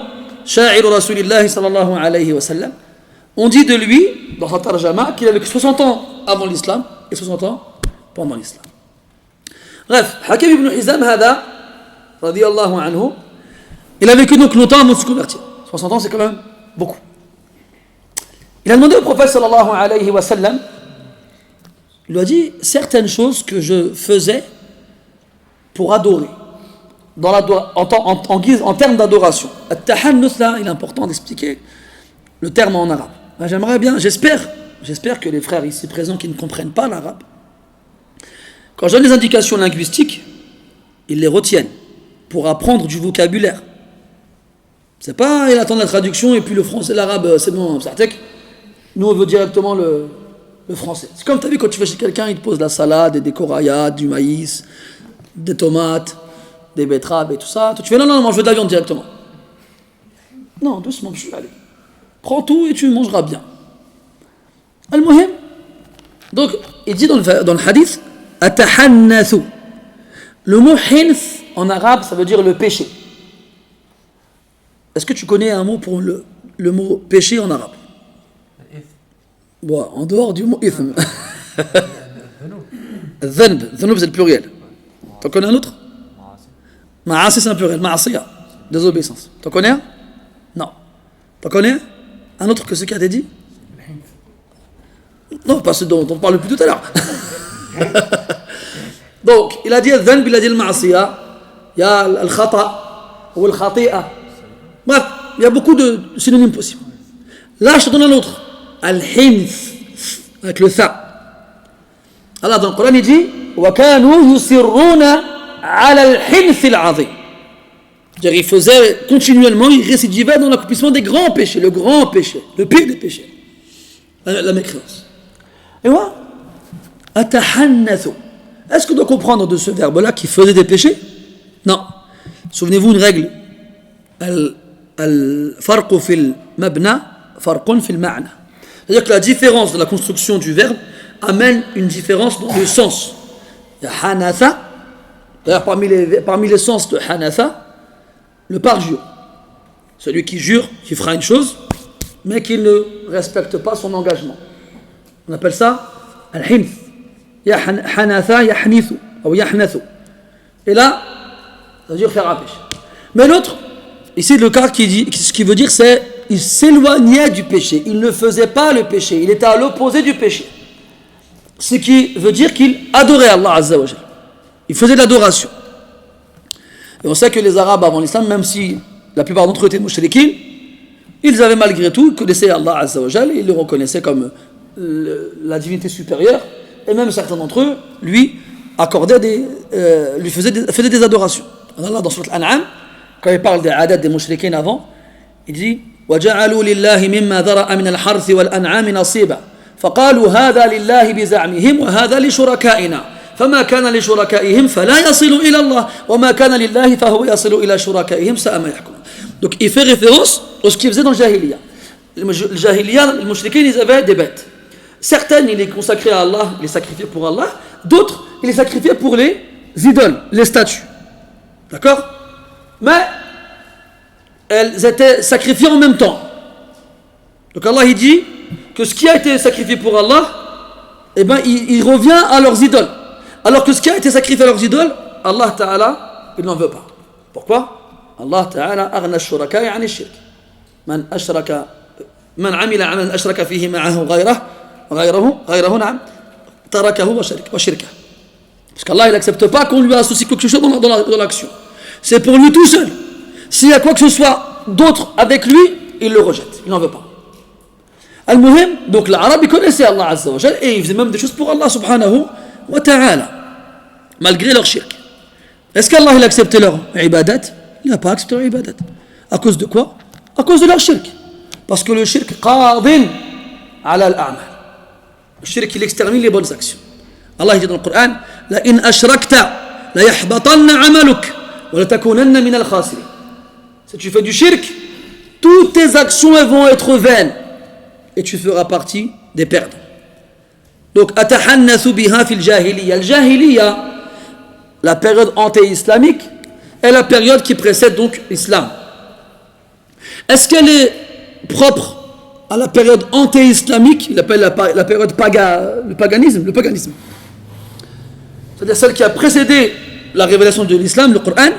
sha'ir Rasulillah sallallahu alayhi wa sallam, on dit de lui, dans sa tarjama, qu'il a vécu 60 ans avant l'islam et 60 ans pendant l'islam. Bref, Hakim ibn Hizam, hada, radiyallahu anhu, il a vécu donc longtemps avant de se convertir. 60 ans, c'est quand même beaucoup. Il a demandé au prophète sallallahu alayhi wa sallam, il lui a dit certaines choses que je faisais pour adorer, en termes d'adoration. At-tahannuth, là, il est important d'expliquer le terme en arabe. J'aimerais bien, j'espère que les frères ici présents qui ne comprennent pas l'arabe, quand je donne les indications linguistiques, ils les retiennent pour apprendre du vocabulaire. C'est pas il attend la traduction et puis le français et l'arabe, c'est bon, nous on veut directement le français. C'est comme tu as vu quand tu vas chez quelqu'un, il te pose la salade, des corayades, du maïs, des tomates, des betteraves et tout ça. Toi, tu fais non, je veux de la viande directement. Non, doucement, je suis allé. Prends tout et tu mangeras bien. Al-Muhim. Donc, il dit dans le hadith, Atahannathu. Le mot hinth en arabe, ça veut dire le péché. Est-ce que tu connais un mot pour le mot péché en arabe? الإثم Bon, en dehors du mot ithm. الذنوب Dhanb c'est le pluriel. T'en connais un autre? معاصي Ma'asi c'est un pluriel. Ma'asiya, désobéissance. T'en connais un? Non. T'en connais un autre que ce qui a été dit? الحنث Non, pas ce dont on parle depuis tout à l'heure. Donc, il a dit al-dhanb, il a dit al-ma'asiya, il y a al-khata ou al-khati'a. Bref, il y a beaucoup de synonymes possibles. Là, je te donne un autre. Al-hinth, avec le tha. Allah, dans le Coran, il dit وَكَانُوا يُصِرُّونَ عَلَى الْحِنثِ الْعَظِيمِ. C'est-à-dire, il faisait continuellement, il récidivait dans l'accomplissement des grands péchés, le grand péché, le pire des péchés, la mécréance. Et voilà. Atahannathu. Est-ce qu'on doit comprendre de ce verbe-là qu'il faisait des péchés? Non. Souvenez-vous une règle. Al-farqu fil mabna, farqun fil ma'na. C'est-à-dire que la différence de la construction du verbe amène une différence dans le sens. Il y a hanatha. D'ailleurs, parmi les sens de hanatha, le parjure. Celui qui jure qu'il fera une chose, mais qui ne respecte pas son engagement. On appelle ça al-hinth. Hanatha yahnithu ou yahnathu. Et là, ça veut dire faire un péché. Mais l'autre, ici le cas ce qui veut dire c'est il s'éloignait du péché, il ne faisait pas le péché, il était à l'opposé du péché. Ce qui veut dire qu'il adorait Allah Azza wa Jal. Il faisait de l'adoration. Et on sait que les Arabes avant l'islam, même si la plupart d'entre eux étaient mouchriquins, ils avaient malgré tout, ils connaissaient Allah Azza wa Jal, ils le reconnaissaient comme la divinité supérieure, et même certains d'entre eux lui faisaient des adorations. Allah dans Sourate Al-An'am, quand il parle des adat des mouchriquins avant, il dit وَجَعَلُوا لِلَّهِ مِمَّا ذَرَأَ مِنَ الْحَرْثِ وَالْأَنْعَامِ نَصِيبًا فَقَالُوا هَذَا لِلَّهِ بِزَعْمِهِمْ وَهَذَا لِشُرَكَائِنَا فَمَا كَانَ لِشُرَكَائِهِمْ فَلَا يَصِلُ إِلَى اللَّهِ وَمَا كَانَ لِلَّهِ فَهُوَ يَصِلُ إِلَى شُرَكَائِهِمْ سَاءَ مَا يَحْكُمُونَ. Donc il fait référence à ce qu'ils faisaient dans le Jahiliya. Le Jahiliya, les mouchriquins, ils avaient des bêtes. Certaines, ils les consacraient à Allah, ils les sacrifiaient pour Allah. D'autres, ils les sacrifiaient pour les idoles, les statues. D'accord? Mais elles étaient sacrifiées en même temps. Donc Allah il dit que ce qui a été sacrifié pour Allah, eh ben, il revient à leurs idoles. Alors que ce qui a été sacrifié à leurs idoles, Allah Ta'ala, il n'en veut pas. Pourquoi? Allah Ta'ala aghna ash-shuraka 'an ash-shirk. Man amila 'amalan ashraka fihi ma'ahu ghayrahu na'am tarakahu wa shirka. Parce qu'Allah il n'accepte pas qu'on lui associe quelque chose dans l'action. C'est pour lui tout seul. S'il y a quoi que ce soit d'autre avec lui, il le rejette, il n'en veut pas. Al-Muhim, donc l'arabe il connaissait Allah Azza wa Jal et il faisait même des choses pour Allah subhanahu wa ta'ala, malgré leur shirk. Est-ce qu'Allah il a accepté leur ibadat? Il n'a pas accepté leur ibadat. À cause de quoi? À cause de leur shirk. Parce que le shirk qadin ala al-a'mal. Le shirk il extermine les bonnes actions. Allah il dit dans le Coran la in ashrakta la yahbatanna 'amaluk wa la takunanna min al-khasirin. Si tu fais du shirk, toutes tes actions elles vont être vaines et tu feras partie des perdants. Donc atahannathu biha fil jahiliya. Le jahiliya, la période anté-islamique, est la période qui précède donc l'islam. Est-ce qu'elle est propre à la période anté-islamique? Il appelle la période le paganisme. C'est-à-dire celle qui a précédé la révélation de l'islam, le Coran.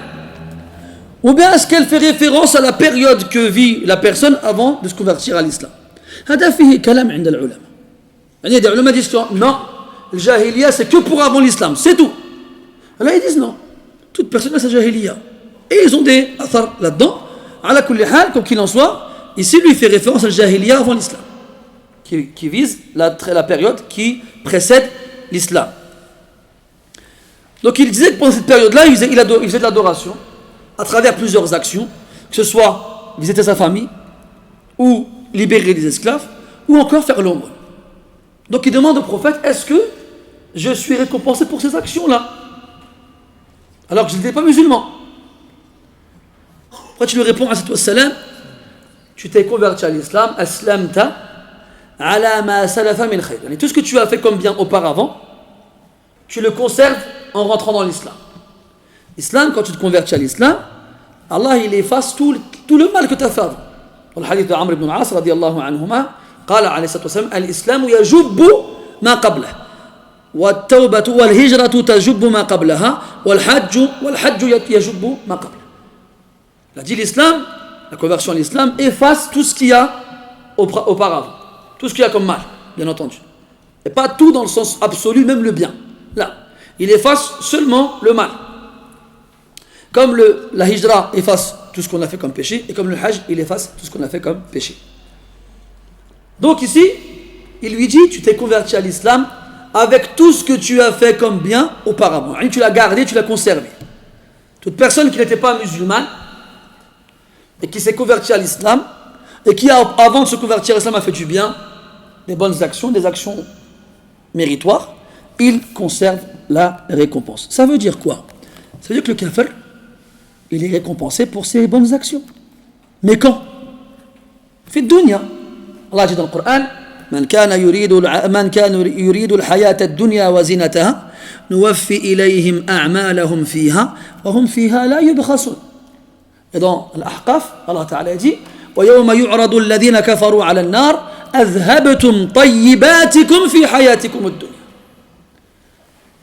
Ou bien est-ce qu'elle fait référence à la période que vit la personne avant de se convertir à l'islam? هذا فيه كلام عند العلماء. يعني des ulama disent non, le jahiliya c'est que pour avant l'islam, c'est tout. Là ils disent non, toute personne a sa jahiliya. Et ils ont des athar là-dedans. Ala kulli hal, comme qu'il en soit, ici lui fait référence à la jahiliya avant l'islam, qui vise la période qui précède l'islam. Donc il disait que pendant cette période-là, il faisait de l'adoration à travers plusieurs actions, que ce soit visiter sa famille, ou libérer des esclaves, ou encore faire l'aumône. Donc il demande au prophète, est-ce que je suis récompensé pour ces actions-là? Alors que je n'étais pas musulman. Après tu lui réponds à cette salam, tu t'es converti à l'islam, aslamta ala ma salafa min khayr. Tout ce que tu as fait comme bien auparavant, tu le conserves en rentrant dans l'islam. L'islam, quand tu te convertis à l'islam, Allah il efface toutes tout le mal que tu as fait avant. Dans le hadith de Amr ibn al-As radiyallahu anhuma, قال عليه الصلاة والسلام الإسلام يجب ما قبله والتوبة والهجرة تجب ما قبلها والحج يجب ما قبله. Il a dit l'islam, la conversion à l'islam efface tout ce qu'il y a auparavant, tout ce qu'il y a comme mal, bien entendu. Et pas tout dans le sens absolu, même le bien. Là, il efface seulement le mal. Comme la hijra efface tout ce qu'on a fait comme péché, et comme le hajj, il efface tout ce qu'on a fait comme péché. Donc ici, il lui dit, tu t'es converti à l'islam avec tout ce que tu as fait comme bien auparavant. Tu l'as gardé, tu l'as conservé. Toute personne qui n'était pas musulmane et qui s'est converti à l'islam et qui, avant de se convertir à l'islam, a fait du bien, des bonnes actions, des actions méritoires, il conserve la récompense. Ça veut dire quoi? Ça veut dire que le kafir, il est récompensé pour ses bonnes actions. Mais quand? Fait dunya. Allah dit dans le Coran, من كان يريد الحياة الدنيا وزينتها نوفي إليهم أعمالهم فيها وهم فيها لا يبخسون. Et dans l'Ahqaf, Allah Ta'ala dit ويوم يعرض الذين كفروا على النار أذهبتم طيباتكم في حياتكم الدنيا.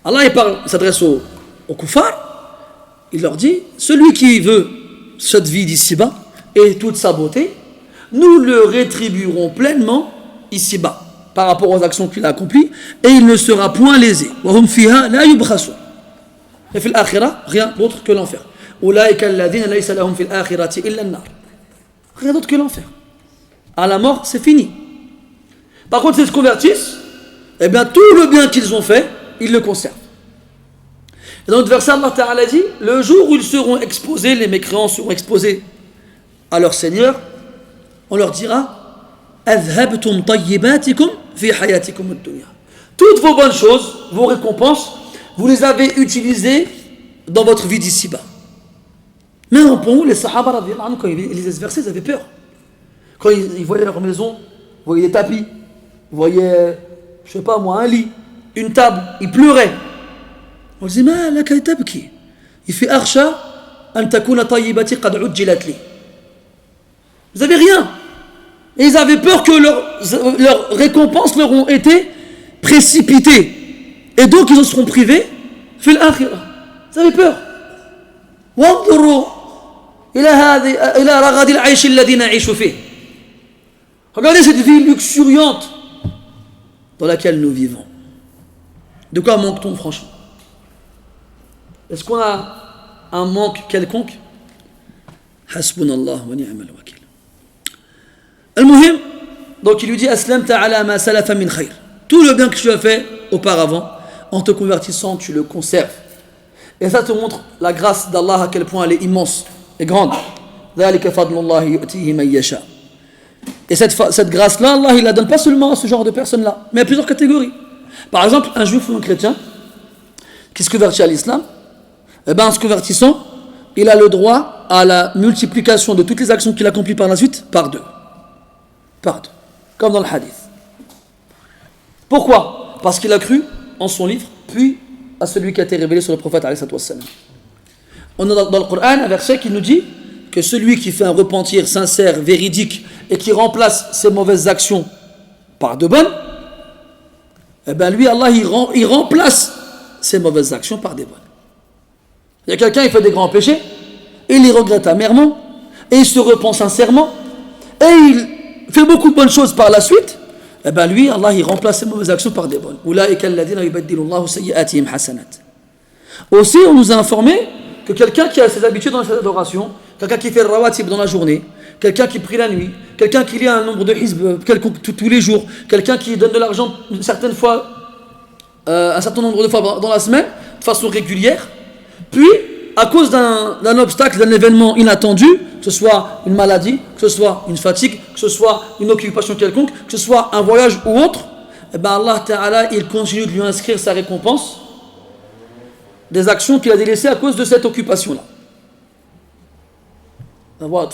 Allah il s'adresse aux kuffars, il leur dit, celui qui veut cette vie d'ici-bas et toute sa beauté, nous le rétribuerons pleinement ici-bas par rapport aux actions qu'il a accomplies et il ne sera point lésé. وهم فيها لا يبخسون. Et في الآخرة, rien d'autre que l'enfer. أولئك الذين ليس لهم في الآخرة إلا النار. Rien d'autre que l'enfer. À la mort, c'est fini. Par contre, s'ils se convertissent, eh bien tout le bien qu'ils ont fait, ils le conservent. Et dans notre verset, Allah Ta'ala dit, le jour où ils seront exposés, les mécréants seront exposés à leur Seigneur, on leur dira, أذهبتم طيباتكم في حياتكم الدنيا. Toutes vos bonnes choses, vos récompenses, vous les avez utilisées dans votre vie d'ici-bas. Mais pour nous, les Sahaba, quand ils lisaient ce verset, ils avaient peur. Quand ils voyaient leur maison, ils voyaient des tapis, ils voyaient, je sais pas moi, un lit, une table, ils pleuraient. On disait, mais là, quel tabki? Il fait arsha, an takuna tayyibati qad ujjilat li. Vous avez rien. Et ils avaient peur que leurs récompenses leur ont été précipitées. Et donc ils en seront privés fil akhirah. Ils avaient peur. وانظروا إلى رغد العيش الذي نعيش فيه. Regardez cette vie luxuriante dans laquelle nous vivons. De quoi manque-t-on franchement? Est-ce qu'on a un manque quelconque? Hasbunallah wa ni'mal wakil. Al-Muhim, donc il lui dit Aslamta ala ma salafa min khayr. Tout le bien que tu as fait auparavant, en te convertissant, tu le conserves. Et ça te montre la grâce d'Allah à quel point elle est immense et grande. ذلك فضل الله يؤتيه من يشاء. Et cette grâce-là, Allah il la donne pas seulement à ce genre de personnes-là, mais à plusieurs catégories. Par exemple, un juif ou un chrétien qui se convertit à l'islam, eh ben, en se convertissant, il a le droit à la multiplication de toutes les actions qu'il accomplit par la suite par deux. Par deux. Comme dans le hadith. Pourquoi? Parce qu'il a cru en son livre, puis à celui qui a été révélé sur le prophète alayhi salam. On a dans le Coran un verset qui nous dit que celui qui fait un repentir sincère, véridique, et qui remplace ses mauvaises actions par de bonnes, eh bien lui, Allah, il remplace ses mauvaises actions par des bonnes. Il y a quelqu'un, il fait des grands péchés, et il les regrette amèrement, et il se repent sincèrement, et il fait beaucoup de bonnes choses par la suite, eh bien lui, Allah, il remplace ses mauvaises actions par des bonnes. Aussi, on nous a informé que quelqu'un qui a ses habitudes dans cette adoration, quelqu'un qui fait le rawatib dans la journée, quelqu'un qui prie la nuit, quelqu'un qui lit un nombre de hizb tous les jours, quelqu'un qui donne de l'argent un certain nombre de fois dans la semaine, de façon régulière, puis à cause d'un obstacle, d'un événement inattendu, que ce soit une maladie, que ce soit une fatigue, que ce soit une occupation quelconque, que ce soit un voyage ou autre, eh ben Allah Ta'ala, il continue de lui inscrire sa récompense des actions qu'il a délaissées à cause de cette occupation-là. Comment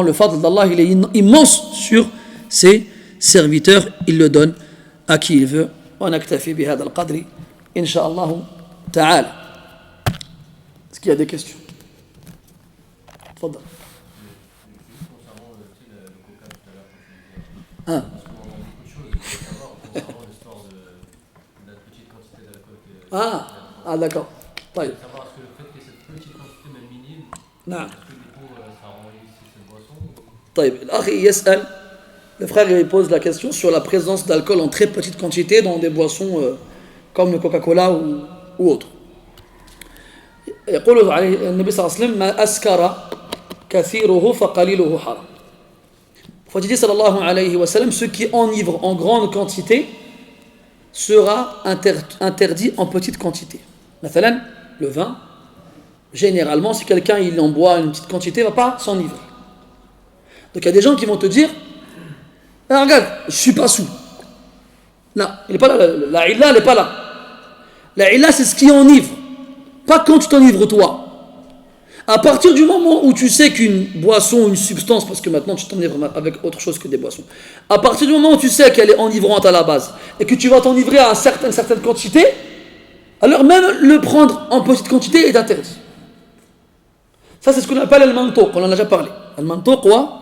le fadl d'Allah il est immense sur ses serviteurs, il le donne à qui il veut. ونكتفي بهذا القدر إن شاء الله تعالى. qu'il y a des questions? Fadal. Concernant le coca tout à l'heure, Ah. parce qu'on entend beaucoup de choses, il faut savoir concernant l'histoire de la petite quantité d'alcool Ah, d'accord. il faut savoir est-ce que le fait qu'il y ait cette petite quantité, même minime, Non. est-ce que du coup ça rend illicite cette boisson طيب الأخ يسأل, le frère il pose la question sur la présence d'alcool en très petite quantité dans des boissons comme le Coca-Cola ou autre. يقول عليه النبي صلى الله عليه وسلم ما أسكر كثيره فقليله حرام. Faut dire sallallahu alayhi wa sallam, ce qui enivre en grande quantité sera interdit en petite quantité. Mathalan, le vin, généralement si quelqu'un il en boit une petite quantité, il ne va pas s'enivrer. Donc il y a des gens qui vont te dire ah, regarde, je ne suis pas sous. Non, il n'est pas là, la illa elle n'est pas là. La illa c'est ce qui enivre, pas quand tu t'enivres toi. À partir du moment où tu sais qu'une boisson, une substance, parce que maintenant tu t'enivres avec autre chose que des boissons, à partir du moment où tu sais qu'elle est enivrante à la base et que tu vas t'enivrer à une certaine quantité, alors même le prendre en petite quantité est interdit. Ça c'est ce qu'on appelle al-mantuq, on en a déjà parlé. Al-mantuq quoi?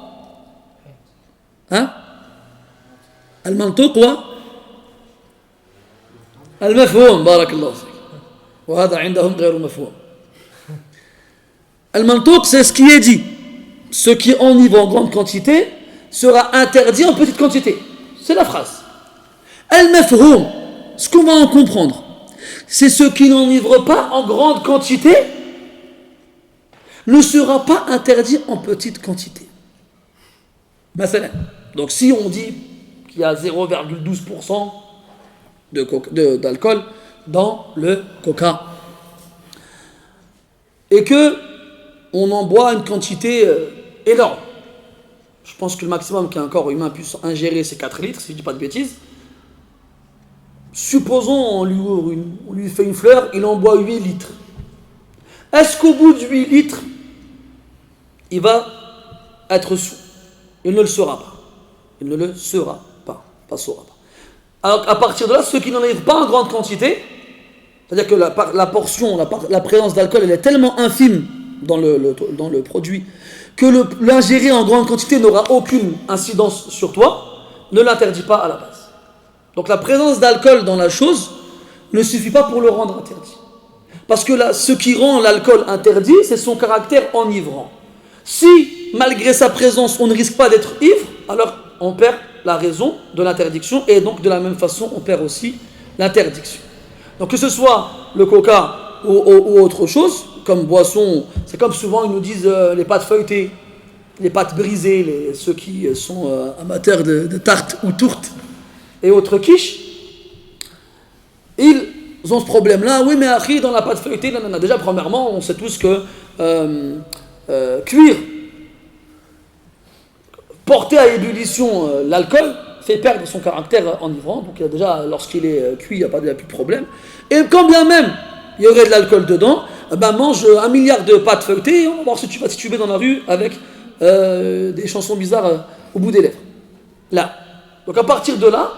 Hein? Al-mantuq quoi? Al-mafhoum, barakallahu fik. Wa hada indahum ghayru mafhoum. Al-mantuq, c'est ce qui est dit. Ce qui enivre en grande quantité sera interdit en petite quantité. C'est la phrase. Al-mafhoum, ce qu'on va en comprendre, c'est ce qui n'enivre pas en grande quantité ne sera pas interdit en petite quantité. Donc si on dit qu'il y a 0,12% d'alcool dans le coca et que on en boit une quantité énorme. Je pense que le maximum qu'un corps humain puisse ingérer, c'est 4 litres, si je ne dis pas de bêtises. Supposons on lui fait une fleur, il en boit 8 litres. Est-ce qu'au bout de 8 litres, il va être sous? Il ne le sera pas. Il ne le sera pas. Pas saura pas. Alors, à partir de là, ceux qui n'en arrivent pas en grande quantité, c'est-à-dire que la portion, la présence d'alcool, elle est tellement infime dans le produit que l'ingérer en grande quantité n'aura aucune incidence sur toi, ne l'interdit pas à la base. Donc la présence d'alcool dans la chose ne suffit pas pour le rendre interdit. Parce que là, ce qui rend l'alcool interdit, c'est son caractère enivrant. Si, malgré sa présence, on ne risque pas d'être ivre, alors on perd la raison de l'interdiction et donc de la même façon, on perd aussi l'interdiction. Donc que ce soit le coca ou autre chose, comme boisson, c'est comme souvent ils nous disent les pâtes feuilletées, les pâtes brisées, ceux qui sont amateurs de tartes ou tourtes et autres quiches, ils ont ce problème-là. Oui, mais akhi, dans la pâte feuilletée, non. Déjà, premièrement, on sait tous que cuire, porter à ébullition l'alcool fait perdre son caractère enivrant. Donc déjà, lorsqu'il est cuit, il n'y a plus de problème. Et quand bien même il y aurait de l'alcool dedans, mange 1 milliard de pâtes feuilletées et on va voir si tu vas tituber dans la rue avec des chansons bizarres au bout des lèvres. Là. Donc à partir de là,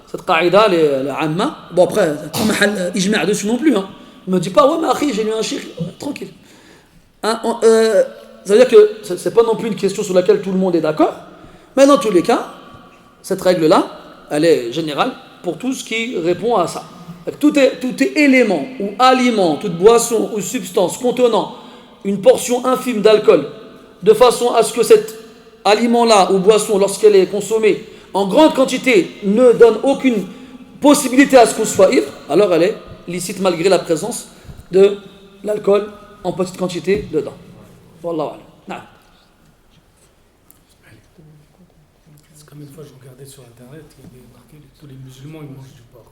cette qaïda, la amma, bon après, c'est pas mahal ijma' dessus non plus. Ne me dis pas, ouais mais akhi, j'ai lu un shir, tranquille. Ça veut dire que c'est pas non plus une question sur laquelle tout le monde est d'accord, mais dans tous les cas, cette règle-là, elle est générale pour tout ce qui répond à ça. Tout est élément ou aliment, toute boisson ou substance contenant une portion infime d'alcool, de façon à ce que cet aliment-là ou boisson, lorsqu'elle est consommée en grande quantité, ne donne aucune possibilité à ce qu'on soit ivre, alors elle est licite malgré la présence de l'alcool en petite quantité dedans. Wallahu a'lam. C'est comme une fois je regardais sur internet, il y avait marqué tous les musulmans ils mangent du porc.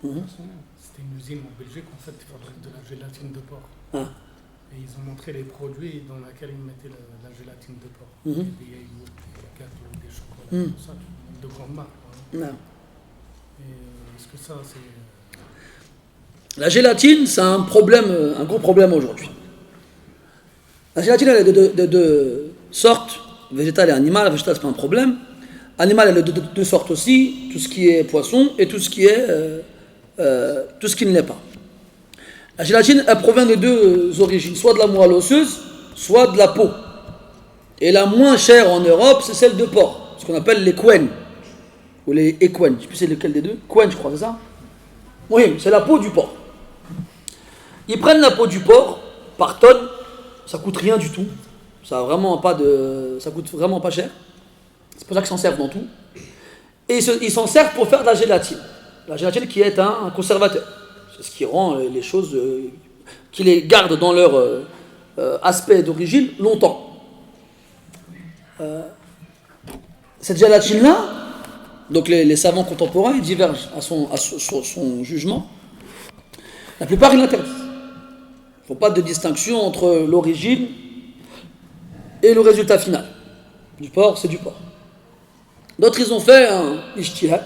C'était une usine en Belgique en fait qui fabrique de la gélatine de porc. Et ils ont montré les produits dans lesquels ils mettaient la gélatine de porc. Des yaourts, des gâteaux, des chocolats, tout ça, de grandes marques. Et est-ce que ça c'est... La gélatine, c'est un gros problème aujourd'hui. La gélatine, elle est de deux sortes, végétale et animale. La végétale, c'est pas un problème. Animal, elle est de deux sortes aussi, tout ce qui est poisson et tout ce qui ne l'est pas. La gélatine, elle provient de deux origines, soit de la moelle osseuse, soit de la peau. Et la moins chère en Europe, c'est celle de porc, ce qu'on appelle les quen, ou les equen, je ne sais plus c'est lequel des deux, quen je crois, c'est ça? Oui, c'est la peau du porc. Ils prennent la peau du porc par tonne, ça coûte rien du tout, ça coûte vraiment pas cher, c'est pour ça qu'ils s'en servent dans tout. Et ils s'en servent pour faire de la gélatine. La gélatine qui est un conservateur. C'est ce qui rend les choses, qui les garde dans leur aspect d'origine longtemps. Cette gélatine-là, donc les savants contemporains, ils divergent sur son jugement. La plupart, ils l'interdisent. Il ne faut pas de distinction entre l'origine et le résultat final. Du porc, c'est du porc. D'autres, ils ont fait un ijtihad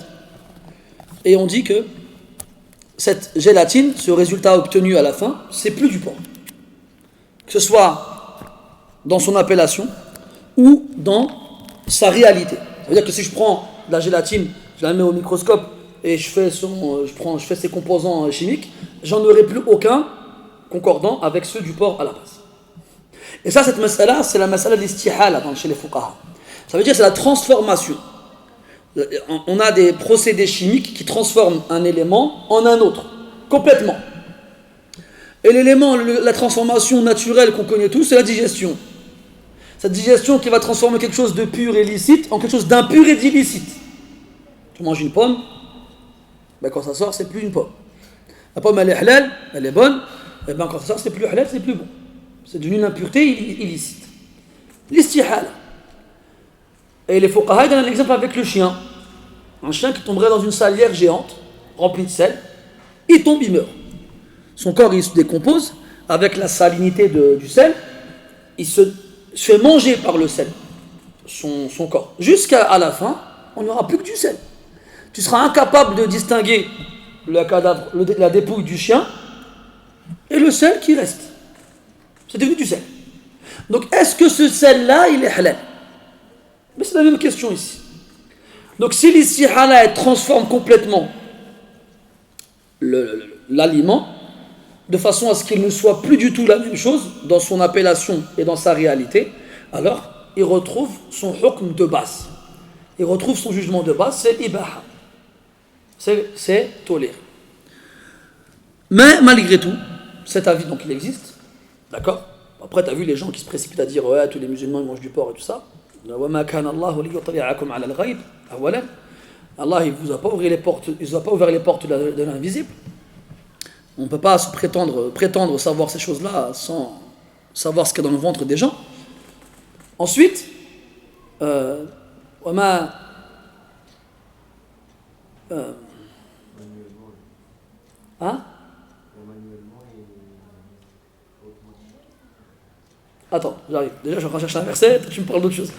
et ont dit que cette gélatine, ce résultat obtenu à la fin, c'est plus du porc. Que ce soit dans son appellation ou dans sa réalité. Ça veut dire que si je prends de la gélatine, je la mets au microscope et je fais ses composants chimiques, j'en aurai plus aucun concordant avec ceux du porc à la base. Et ça, cette masala, c'est la masala de l'istihala chez les fuqaha. Ça veut dire que c'est la transformation. On a des procédés chimiques qui transforment un élément en un autre, complètement. Et l'élément, la transformation naturelle qu'on connaît tous, c'est la digestion. Cette digestion qui va transformer quelque chose de pur et licite en quelque chose d'impur et d'illicite. Tu manges une pomme, ben quand ça sort, c'est plus une pomme. La pomme, elle est halal, elle est bonne, et ben quand ça sort, c'est plus halal, c'est plus bon. C'est devenu une impureté illicite. L'istihala. Et les fuqaha donnent un exemple avec le chien. Un chien qui tomberait dans une salière géante, remplie de sel, il tombe, il meurt. Son corps, il se décompose, avec la salinité du sel, il se fait manger par le sel, son corps. Jusqu'à la fin, on n'y aura plus que du sel. Tu seras incapable de distinguer le cadavre, la dépouille du chien, et le sel qui reste. C'est devenu du sel. Donc, est-ce que ce sel-là, il est halal? Mais c'est la même question ici. Donc si l'istihala elle transforme complètement l'aliment, de façon à ce qu'il ne soit plus du tout la même chose dans son appellation et dans sa réalité, alors il retrouve son hukm de base. Il retrouve son jugement de base, c'est ibaha. C'est toléré. Mais malgré tout, cet avis donc il existe, d'accord? Après tu as vu les gens qui se précipitent à dire ouais, tous les musulmans ils mangent du porc et tout ça. Allah il vous a pas ouvert les portes de l'invisible. On ne peut pas se prétendre savoir ces choses-là sans savoir ce qu'il y a dans le ventre des gens. Ensuite, Attends, j'arrive. Déjà, je suis en train de chercher un verset, tu me parles d'autre chose.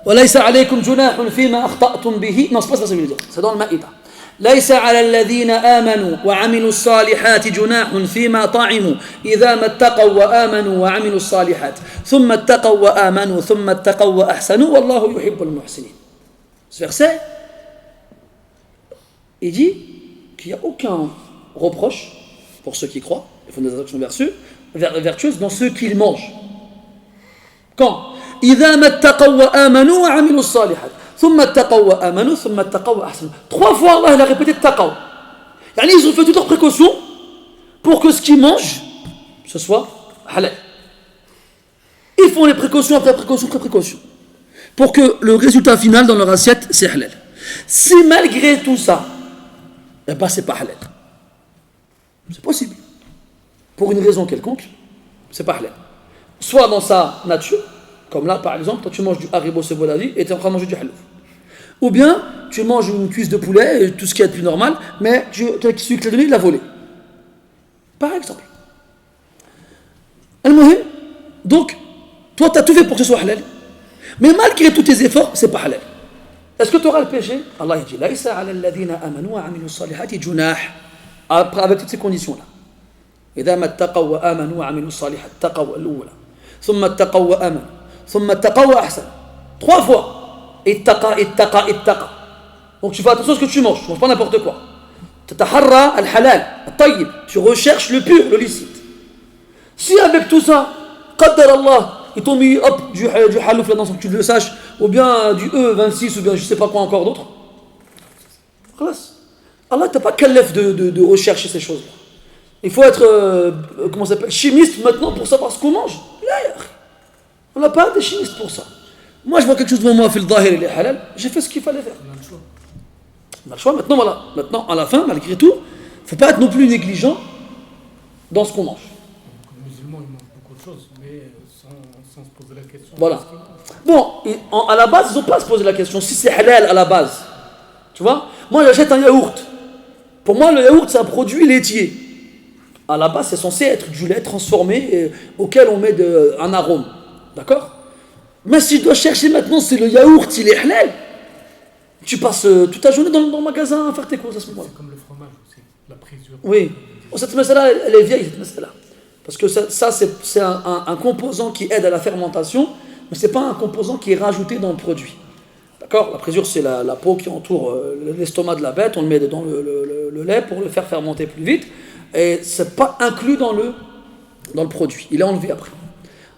وَلَيْسَ عَلَيْكُمْ جُنَاحٌ فِيمَا أَخْطَأْتُمْ بِهِ. Non, c'est pas ça que je veux dire. C'est dans le Maïda. لَيْسَ عَلَى الَّذِينَ آمَنُوا وَعَمِلُوا الصَّالِحَاتِ جُنَاحٌ فِيمَا طَعِمُوا إِذَا مَا اتَّقَوْا وَآمَنُوا وَعَمِلُوا الصَّالِحَاتِ ثُمَّ اتَّقَوْا وَآمَنُوا ثُمَّ اتَّقَوْا وَأَحْسَنُوا وَاللَّهُ يُحِبُّ الْمُحْسِنِينَ. Ce verset, il dit qu'il n'y a aucun reproche pour ceux qui croient, ils font des actions vertueuses dans ceux qu'ils mangent. Quand إِذَا مَا اتَّقَوْا وَآمَنُوا وَعَمِلُوا الصَّالِحَاتِ ثُمَّ اتَّقَوْا وَآمَنُوا ثُمَّ اتَّقَوْا وَأَحْسَنُوا. 3 fois Allah il a répété taqaw. Ils ont fait toutes leurs précautions pour que ce qu'ils mangent, ce soit halal. Ils font les précautions après précaution après précaution pour que le résultat final dans leur assiette c'est halal. Si malgré tout ça, eh ben c'est pas halal. C'est possible. Pour une raison quelconque, c'est pas halal. Soit dans sa nature, comme là par exemple, toi tu manges du haribo sevoladi et tu es en train de manger du halouf. Ou bien tu manges une cuisse de poulet, et tout ce qui est plus normal, mais celui qui te l'a donné, il l'a volé. Par exemple. Donc, toi tu as tout fait pour que ce soit halal. Mais malgré tous tes efforts, c'est pas halal. Est-ce que tu auras le péché? Allah dit Laïsa ala alladhina amanu wa amilu salihati junah. Avec toutes ces conditions-là. إذا ما اتقوا وآمنوا وعملوا الصالحات اتقوا الأولى ثم اتقوا وآمنوا ثم اتقوا وأحسنوا 3 fois اتقى. Donc tu fais attention à ce que tu manges pas n'importe quoi. Tataharra al-halal, al-tayyib. Tu recherches le pur, le licite. Si avec tout ça, qaddar Allah, ils t'ont mis hop, du halouf là-dedans sans que tu le saches, ou bien du E26, ou bien je sais pas quoi encore d'autre, Allah t'a pas kallaf de rechercher ces choses-là. Il faut être, comment ça s'appelle, chimiste maintenant pour savoir ce qu'on mange. Là, on n'a pas des chimistes pour ça. Moi, je vois quelque chose devant moi, fait le zahir et les halal, j'ai fait ce qu'il fallait faire. On a le choix. On a le choix, maintenant, voilà. Maintenant, à la fin, malgré tout, il ne faut pas être non plus négligent dans ce qu'on mange. Comme musulmans, ils mangent beaucoup de choses, mais sans se poser la question. Voilà. Bon, à la base, ils n'ont pas à se poser la question si c'est halal à la base. Tu vois? Moi, j'achète un yaourt. Pour moi, le yaourt, c'est un produit laitier. À la base, c'est censé être du lait transformé auquel on met un arôme. D'accord? Mais si je dois chercher maintenant, c'est le yaourt, il est halal. Tu passes toute ta journée dans le magasin à faire tes courses à ce moment-là. C'est comme le fromage aussi, la présure. Oui. Cette masala, elle est vieille, cette masala. Parce que ça c'est un composant qui aide à la fermentation, mais ce n'est pas un composant qui est rajouté dans le produit. D'accord? La présure, c'est la peau qui entoure l'estomac de la bête, on le met dans le lait pour le faire fermenter plus vite, et ce n'est pas inclus dans le produit, il est enlevé après.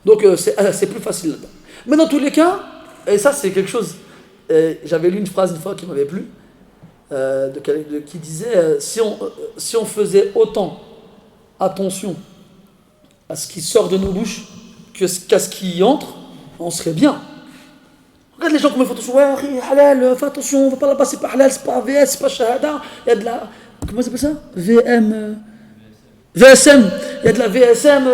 Donc c'est plus facile là-dedans. Mais dans tous les cas, et ça c'est quelque chose, j'avais lu une phrase une fois qui m'avait plu, qui disait si on faisait autant attention à ce qui sort de nos bouches qu'à ce qui y entre, on serait bien. Regarde les gens qui me font attention, ouais, halal, fais attention, va pas là-bas, c'est pas halal, c'est pas VS, c'est pas shahada, il y a de la. Comment ça s'appelle ça? VSM, il y a de la VSM,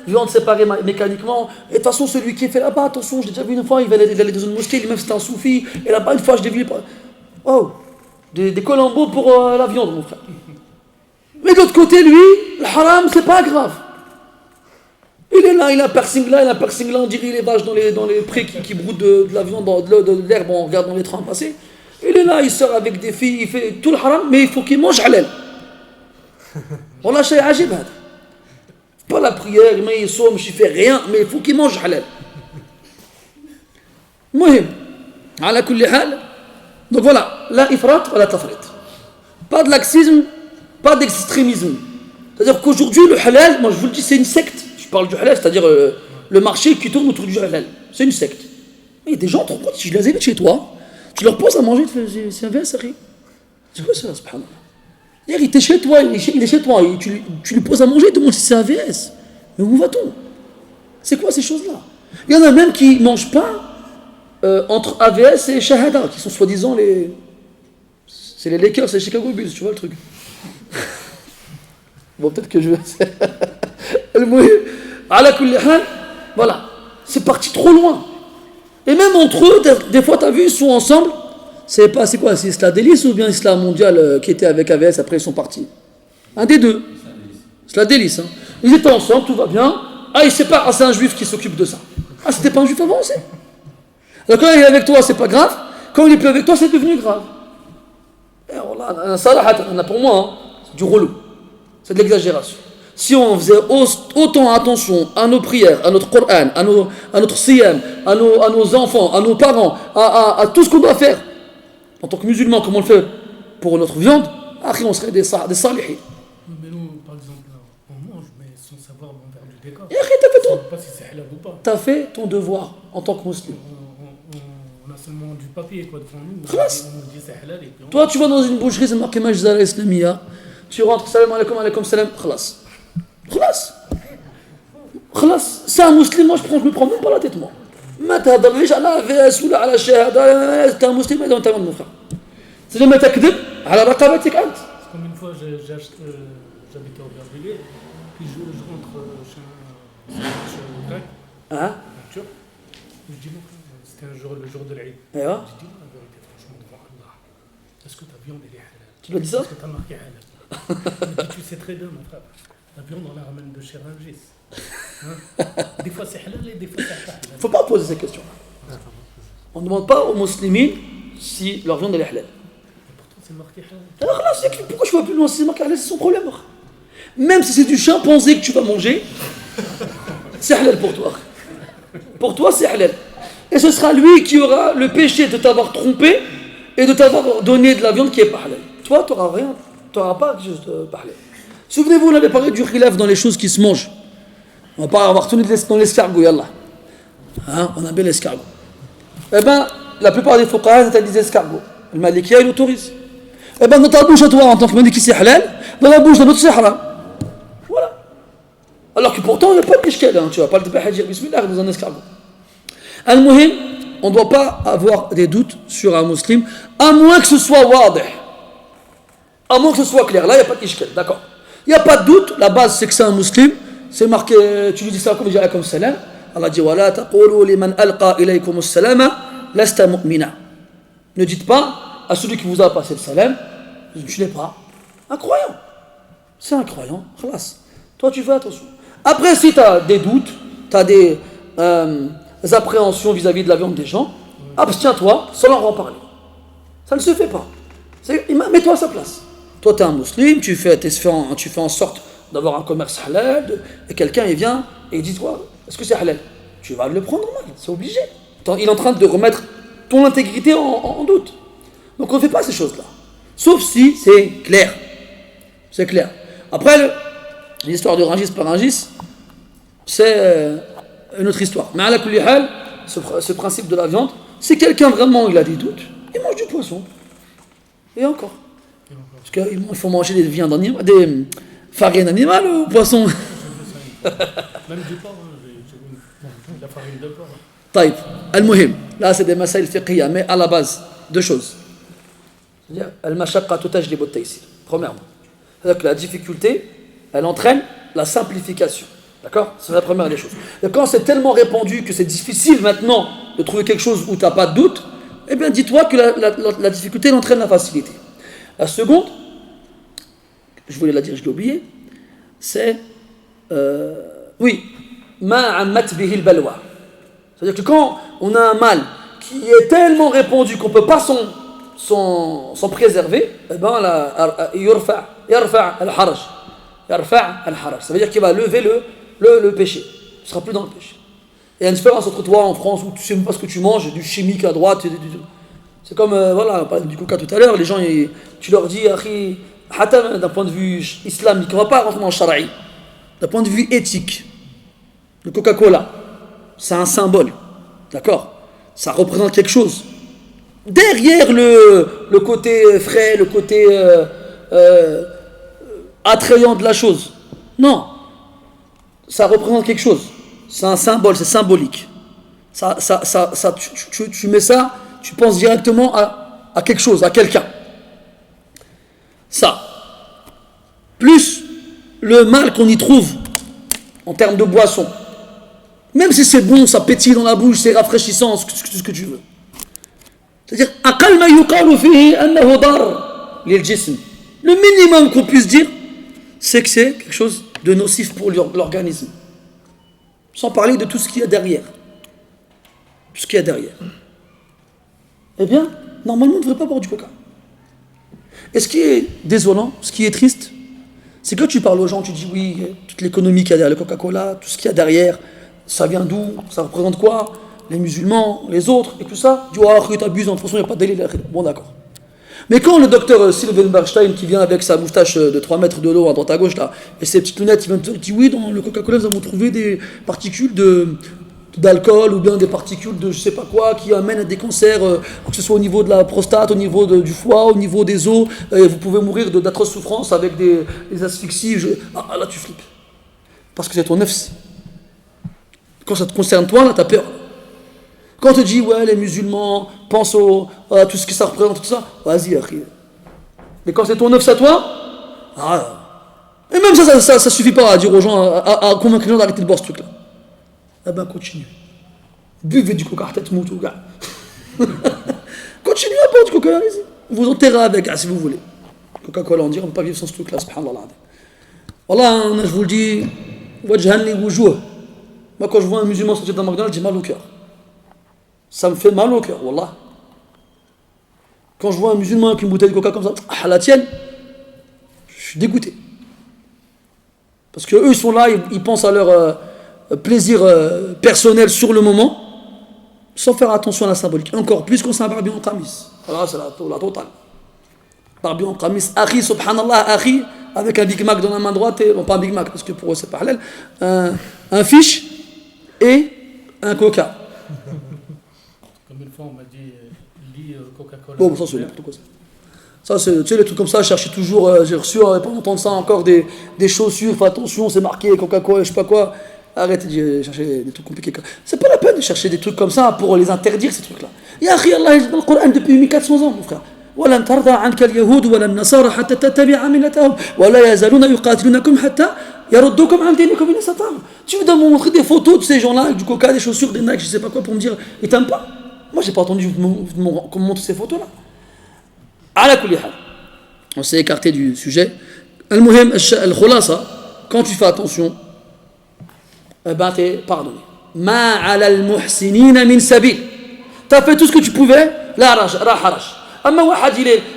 viande séparée mécaniquement. Et de toute façon, celui qui est fait là-bas, attention, je l'ai déjà vu une fois, il allait dans une mosquée, lui-même c'était un soufi, et là-bas, une fois, je l'ai vu. Oh, des colombos pour la viande, mon frère. Mais de l'autre côté, lui, le haram, c'est pas grave. Il est là, il a un piercing là, on dirait les vaches dans les prés qui broutent de la viande, de l'herbe, on regarde dans les trains passer. Il est là, il sort avec des filles, il fait tout le haram, mais il faut qu'il mange halal. On a chez Ajib, pas la prière, mais il somme, il fait rien, mais il faut qu'il mange halal. Mohim, ala kulli hal. Donc voilà, la ifrat ou la tafrit. Pas de laxisme, pas d'extrémisme. C'est-à-dire qu'aujourd'hui, le halal, moi je vous le dis, c'est une secte. Je parle du halal, c'est-à-dire le marché qui tourne autour du halal. C'est une secte. Il y a des gens, tu les invites chez toi, tu leur poses à manger, tu fais, c'est un verre, c'est rien. C'est quoi ça, subhanallah? Il est chez toi, il est chez toi, tu lui poses à manger, il te demande si c'est AVS. Mais où va-t-on? C'est quoi ces choses-là? Il y en a même qui ne mangent pas entre AVS et Shahada, qui sont soi-disant les. C'est les Lakers, c'est les Chicago Bulls, tu vois le truc. Bon, peut-être que je vais. Voilà, c'est parti trop loin. Et même entre eux, des fois, tu as vu, ils sont ensemble. C'est quoi? C'est Isla Délice ou bien Isla Mondial qui était avec AVS, après ils sont partis? Un des deux. Isla Délice. Hein. Ils étaient ensemble, tout va bien. Ah, il sait pas, c'est un juif qui s'occupe de ça. Ah, c'était pas un juif avant aussi. Alors quand il est avec toi, c'est pas grave. Quand il est plus avec toi, c'est devenu grave. Et voilà, pour moi, hein, c'est du relou. C'est de l'exagération. Si on faisait autant attention à nos prières, à notre Coran, à notre siyam, à nos enfants, à nos parents, à tout ce qu'on doit faire, en tant que musulmans, comme on le fait pour notre viande, après on serait des salihis. Mais nous, par exemple, on mange, mais sans savoir l'envers du décor. Et après, On ne sait pas si c'est halal ou pas. t'as fait ton devoir en tant que musulman. On a seulement du papier quoi, devant nous. Khalas. On nous dit c'est halal et puis on... Toi, tu vas dans une boucherie, c'est marqué Majzara Islamia. Tu rentres, salam alaikum, alaikum salam, khalas. Khalas. Khalas. C'est un musulman, je me prends même pas la tête, moi. ما تهضرليش على AVS ولا على شهاده انت مسلم هذا انت من مخك سلي ما تكذب على رقبتك انت. Comme une fois j'habitais au Aubervilliers, puis je rentre chez un grec, un turc, je dis c'était le jour de l'Aïd. Je dis la vérité franchement devant Allah, est-ce que ta viande elle est halal? Tu lui as dit ça? Est-ce que tu as marqué halal? Il me dit tu sais très bien mon frère, la viande on la ramène de chez Rungis. Hein? Des fois c'est halal et des fois c'est pas halal. Il ne faut pas poser ces questions-là. On ne demande pas aux musulmans si leur viande est halal. Pourtant c'est marqué halal. Alors là, pourquoi je ne vois plus loin? Si c'est marqué halal, c'est son problème. Même si c'est du chimpanzé que tu vas manger, c'est halal pour toi. Pour toi, c'est halal. Et ce sera lui qui aura le péché de t'avoir trompé et de t'avoir donné de la viande qui n'est pas halal. Toi, tu n'auras rien. tu n'auras pas quelque chose de parler. Souvenez-vous, on avait parlé du khilaf dans les choses qui se mangent. On va pas avoir retourné dans l'escargot, yallah. Hein, on a bien l'escargot. Eh bien, la plupart des fuqaha interdisent l'escargot. Le Malikia, il autorise. Eh bien, dans ta bouche à toi, en tant que Maliki, c'est halal. Dans la bouche de l'autre, c'est haram. Voilà. Alors que pourtant, il n'y a pas de pishkal. Hein. Tu ne vas pas le déballer dire bismillah dans un escargot. Al-Muhim, on ne doit pas avoir des doutes sur un musulman, à moins que ce soit wadih. À moins que ce soit clair. Là, il n'y a pas de pishkal. D'accord. Il n'y a pas de doute. La base, c'est que c'est un musulman. C'est marqué, tu lui dis ça comme il dirait comme salam. Allah dit wala taqulu liman alqa ilaykum as-salama lasta mu'mina. Ne dites pas à celui qui vous a passé le salam, tu n'es pas un croyant. C'est un croyant, khalas. Toi tu fais attention. Après si tu as des doutes, tu as des appréhensions vis-à-vis de la viande des gens, abstiens-toi sans leur en parler. Ça ne se fait pas. Mets-toi à sa place. Toi tu es un musulman, tu fais en sorte d'avoir un commerce halal, et quelqu'un il vient et il dit toi, est-ce que c'est halal? Tu vas le prendre mal, c'est obligé. Il est en train de remettre ton intégrité en doute. Donc on ne fait pas ces choses-là. Sauf si c'est clair. C'est clair. Après, l'histoire de Rungis par Rungis, c'est une autre histoire. Mais à la kulli hal, ce principe de la viande, si quelqu'un vraiment il a des doutes, il mange du poisson. Et encore. Parce qu'il faut manger des viandes animales, des farines animales ou poisson. Même du porc, la farine de porc. Taïb, al-muhim, là c'est des masail fiqhiyya, mais à la base, deux choses. C'est-à-dire, al-mashaqqa tajlibu at-taysir. Premièrement, c'est-à-dire que la difficulté, elle entraîne la simplification. D'accord? C'est la première des choses. Et quand c'est tellement répandu que c'est difficile maintenant de trouver quelque chose où tu n'as pas de doute, eh bien dis-toi que la difficulté elle entraîne la facilité. La seconde, je voulais la dire, je l'ai oublié, c'est oui, ma'ammat bihi al-balwa. C'est-à-dire que quand on a un mal qui est tellement répandu qu'on ne peut pas s'en préserver, eh ben yarfa al-haraj. Yarfa al-haraj. Ça veut dire qu'il va lever le péché. Tu ne seras plus dans le péché. Et il y a une différence entre toi en France où tu ne sais même pas ce que tu manges, du chimique à droite. C'est comme, voilà, on parlait du coca tout à l'heure, les gens, tu leur dis, d'un point de vue islamique, on ne va pas rentrer dans le shara'i. D'un point de vue éthique, le Coca-Cola, c'est un symbole, d'accord? Ça représente quelque chose. Derrière le côté frais, le côté attrayant de la chose. Non, ça représente quelque chose. C'est un symbole, c'est symbolique. Tu mets ça, tu penses directement à quelque chose, à quelqu'un. Ça. Plus le mal qu'on y trouve en termes de boisson. Même si c'est bon, ça pétille dans la bouche, c'est rafraîchissant, ce que tu veux. C'est-à-dire, le minimum qu'on puisse dire, c'est que c'est quelque chose de nocif pour l'organisme. Sans parler de tout ce qu'il y a derrière. Tout ce qu'il y a derrière. Eh bien, normalement, on ne devrait pas boire du coca. Et ce qui est désolant, ce qui est triste, c'est que quand tu parles aux gens, tu dis oui, toute l'économie qu'il y a derrière le Coca-Cola, tout ce qu'il y a derrière, ça vient d'où? Ça représente quoi? Les musulmans, les autres, et tout ça. Tu dis, oh, t'abuses, de toute façon, il n'y a pas de délai. Bon, d'accord. Mais quand le docteur Sylvain Bernstein, qui vient avec sa moustache de 3 mètres de long à droite à gauche, là, et ses petites lunettes, il vient te dire, oui, dans le Coca-Cola, nous avons trouvé des particules d'alcool ou bien des particules de je sais pas quoi qui amènent à des cancers, que ce soit au niveau de la prostate, au niveau du foie, au niveau des os, vous pouvez mourir d'atroces souffrances avec des asphyxies. Là tu flippes. Parce que c'est ton nefs. Quand ça te concerne toi, là t'as peur. Quand on te dit ouais les musulmans pensent à tout ce que ça représente, tout ça, vas-y akhi. Mais quand c'est ton nefs à toi, et même ça suffit pas à dire aux gens, à convaincre les gens d'arrêter de boire ce truc là. Eh ben continue. Buvez du coca, tête moutou, gars. Continuez à boire du coca, allez-y. Vous enterrez avec, si vous voulez. Coca-Cola, on dit, on ne peut pas vivre sans ce truc-là, subhanallah. Wallah, je vous le dis, wajhanni wujuh. Moi, quand je vois un musulman sortir d'un McDonald's, j'ai mal au cœur. Ça me fait mal au cœur, wallah. Quand je vois un musulman avec une bouteille de coca comme ça, la tienne, je suis dégoûté. Parce qu'eux, ils sont là, ils pensent à leur plaisir personnel sur le moment, sans faire attention à la symbolique. Encore plus qu'on s'imbarbe en tamis. Voilà, c'est la totale. barbu en qamis, akhi, subhanallah, akhi, avec un Big Mac dans la main droite, et, bon, pas un Big Mac, parce que pour eux c'est pas halal, un fish et un coca. Comme une fois, on m'a dit, lis Coca-Cola. Bon, ça c'est n'importe quoi ça. Ça, c'est, tu sais, les trucs comme ça, je cherchais toujours, j'ai reçu, pas longtemps de ça, encore des chaussures, fais attention, c'est marqué Coca-Cola, je sais pas quoi. Arrêtez de chercher des trucs compliqués. C'est pas la peine de chercher des trucs comme ça pour les interdire, ces trucs-là. Ya akhi, Allah est dans le Coran depuis 1400 ans, mon frère. ولن ترضى عنك اليهود ولا النصارى حتى تتبع ملتهم ولا يزالون يقاتلونكم حتى يردوكم عن دينكم إن استطاعوا. Tu veux me montrer des photos de ces gens-là avec du coca, des chaussures, des Nike, je sais pas quoi, pour me dire, ils t'aiment pas? Moi, j'ai pas entendu qu'on me montre ces photos-là. على كل حال, on s'est écarté du sujet. المهم الخلاصة, quand tu fais attention, ben t'es pardonné. ما على المحسنين من سبيل. T'as fait tout ce que tu pouvais, لا حرج. أما واحد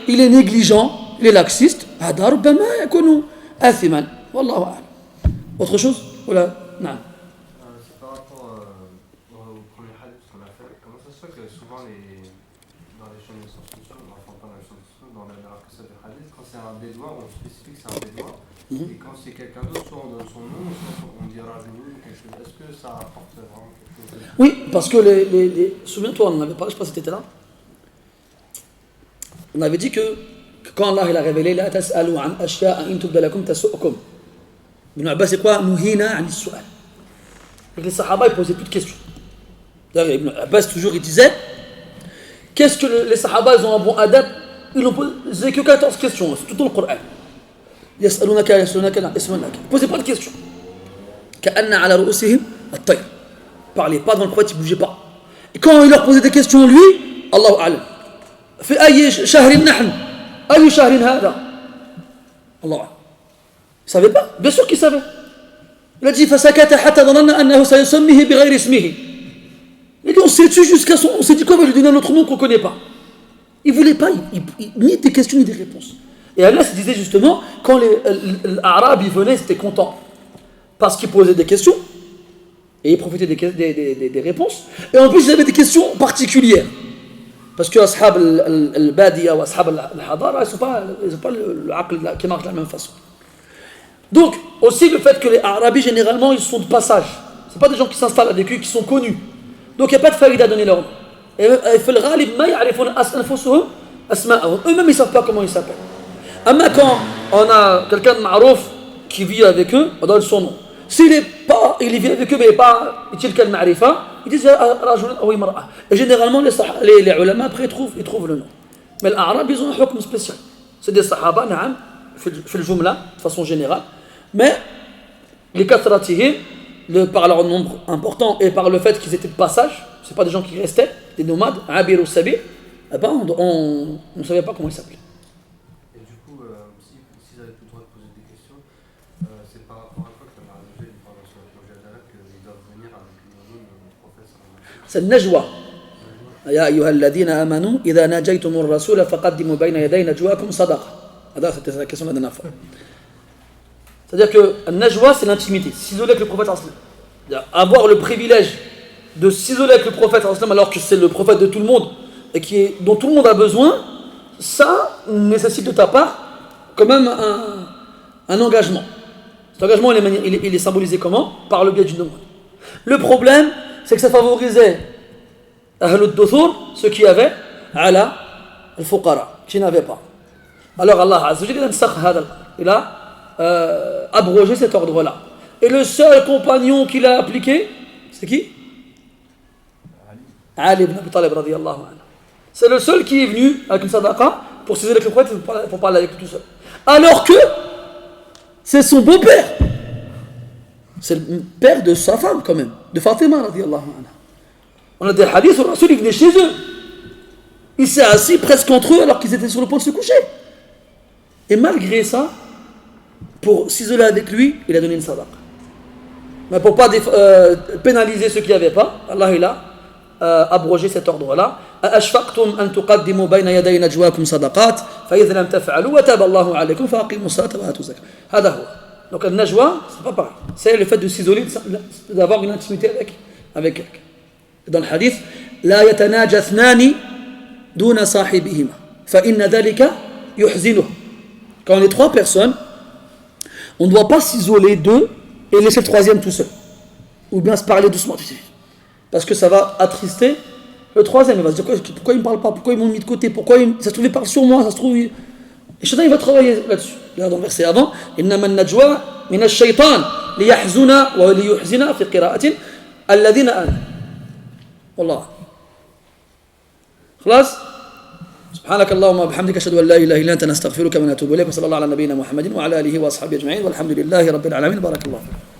il est négligent, il est laxiste, هذا ربما يكون آثما والله أعلم. Autre chose? Voilà. نعم. C'est par rapport au premier hadith qu'on a fait. Comment ça se fait que souvent dans les chaînes de science-fiction, enfin pas dans les chaînes de science-fiction, dans la cassette de hadith, quand c'est un bédouin, on spécifie que c'est un bédouin. Et quand c'est quelqu'un d'autre, soit on donne son nom, soit on dira Rajoul ou quelque chose. Est-ce que ça apporte vraiment quelque chose? Oui, parce que souviens-toi, on en avait parlé, je sais pas si tu étais là. On avait dit que quand Allah il a révélé la tas'alu an ashya'a in tubda lakum tasu'ukum. Ibn Abbas c'est quoi? Nuhina an as-su'al. Les sahaba ils posaient plus de questions. D'ailleurs Ibn Abbas toujours il disait qu'est-ce que les sahaba ils ont un bon adab? Ils n'ont posé que 14 questions, c'est tout dans le Coran. Yas'alunaka yas'alunaka. Ils posaient pas de questions. Ka'anna ala ru'usihim at-tayr. Parlait pas devant le prophète, il bougeait pas. Et quand il leur posait des questions lui, Allahu a'lam. في أي شهر نحن أي شهر هذا الله أعلم. Il savait pas, bien sûr qu'il savait. Il a dit فسكت حتى ظننا أنه سيسميه بغير اسمه. Et on s'est tué jusqu'à son, on s'est dit quoi, on va lui donner un autre nom qu'on ne connaît pas. Il voulait pas, ni des questions ni des réponses. Et Allah se disait justement, quand les Arabes ils venaient, ils étaient contents parce qu'ils posaient des questions et ils profitaient des réponses. Et en plus ils avaient des questions particulières. Parce que ashab al-badiya ou ashab al-hadara, ils n'ont pas le aql qui marche de la même façon. Donc, aussi le fait que les Arabes, généralement, ils sont de passage. Ce ne sont pas des gens qui s'installent avec eux, qui sont connus. Donc, il n'y a pas de faïda à donner leur nom. Et eux-mêmes, ils ne savent pas comment ils s'appellent. Mais quand on a quelqu'un de ma'rouf qui vit avec eux, on donne son nom. S'il vit avec eux, mais il n'est pas il ma'rifa, ils disent et généralement les ulama après ils trouvent le nom. Mais les Arabes ils ont un hukm spécial. C'est des sahaba نعم في الجملة de façon générale, mais les kathratihim par leur nombre important et par le fait qu'ils étaient de passage, c'est pas des gens qui restaient, des nomades, abir ou sabi, eh ben on ne savait pas comment ils s'appelaient. Et du coup, s'ils avaient le droit de poser des questions, c'est par rapport à quoi que la Marie pendant ce projet d'Allah qu'ils doivent venir avec le nom du prophète. C'est النجوى. يا أيها الذين آمنوا إذا ناجيتم الرسول فقدموا بين يدي نجواكم صدقة. هذا c'était la question de la dernière fois. C'est-à-dire que le najwa c'est l'intimité, s'isoler avec le prophète sallallahu alayhi wa sallam. Avoir le privilège de s'isoler avec le prophète sallallahu alayhi wa sallam alors que c'est le prophète de tout le monde et dont tout le monde a besoin, ça nécessite de ta part quand même un engagement. Cet engagement il est symbolisé comment? Par le biais d'une demande. Le problème c'est que ça favorisait Ahlul Duthur, ceux qui avaient, ala al-fuqara, qui n'avaient pas. Alors Allah Azza wa Jalla il a abrogé cet ordre-là. Et le seul compagnon qu'il a appliqué, c'est qui? Ali ibn Abi Talib radiyallahu anhu. C'est le seul qui est venu avec une sadaqa pour s'isoler avec le prophète pour parler avec lui tout seul. Alors que c'est son beau-père. C'est le père de sa femme quand même, de Fatima radiyallahu anha. On a des hadiths où le Rasoul il venait chez eux. Il s'est assis presque entre eux alors qu'ils étaient sur le point de se coucher. Et malgré ça, pour s'isoler avec lui, il a donné une sadaqa. Mais pour ne pas pénaliser ceux qui n'avaient pas, Allah il a abrogé cet ordre-là. أَأَشْفَقْتُمْ أَن تُقَدِّمُوا بَيْنَ يَدَيْ نَجْوَاكُمْ صَدَقَاتٍ فَإِذْ لَمْ تَفْعَلُوا وَتَابَ اللَّهُ عَلَيْكُمْ فَأَقِيمُوا الصَّلَاةَ وَآتُوا الزَّكَاةَ. هذا هو. Donc le najwa, c'est pas pareil. C'est le fait de s'isoler, d'avoir une intimité avec quelqu'un. Dans le hadith, لا يتناجى اثنان دون صاحبهما فإن ذلك يحزنه. Quand on est 3 personnes, on ne doit pas s'isoler d'eux et laisser le troisième tout seul. Ou bien se parler doucement. Parce que ça va attrister le troisième. Il va se dire pourquoi ils ne me parlent pas, pourquoi ils m'ont mis de côté, ça se trouve ils parlent sur moi, ça se trouve. Et Shaitan il va travailler là-dessus. Regarde dans le verset avant. إنما النجوى من الشيطان ليحزن وليحزن في قراءة الذين آمنوا. والله. خلاص؟ سبحانك اللهم وبحمدك أشهد أن لا إله إلا أنت نستغفرك ونتوب إليك وصلى الله على نبينا محمد وعلى آله وأصحابه أجمعين والحمد لله رب العالمين. بارك الله فيك.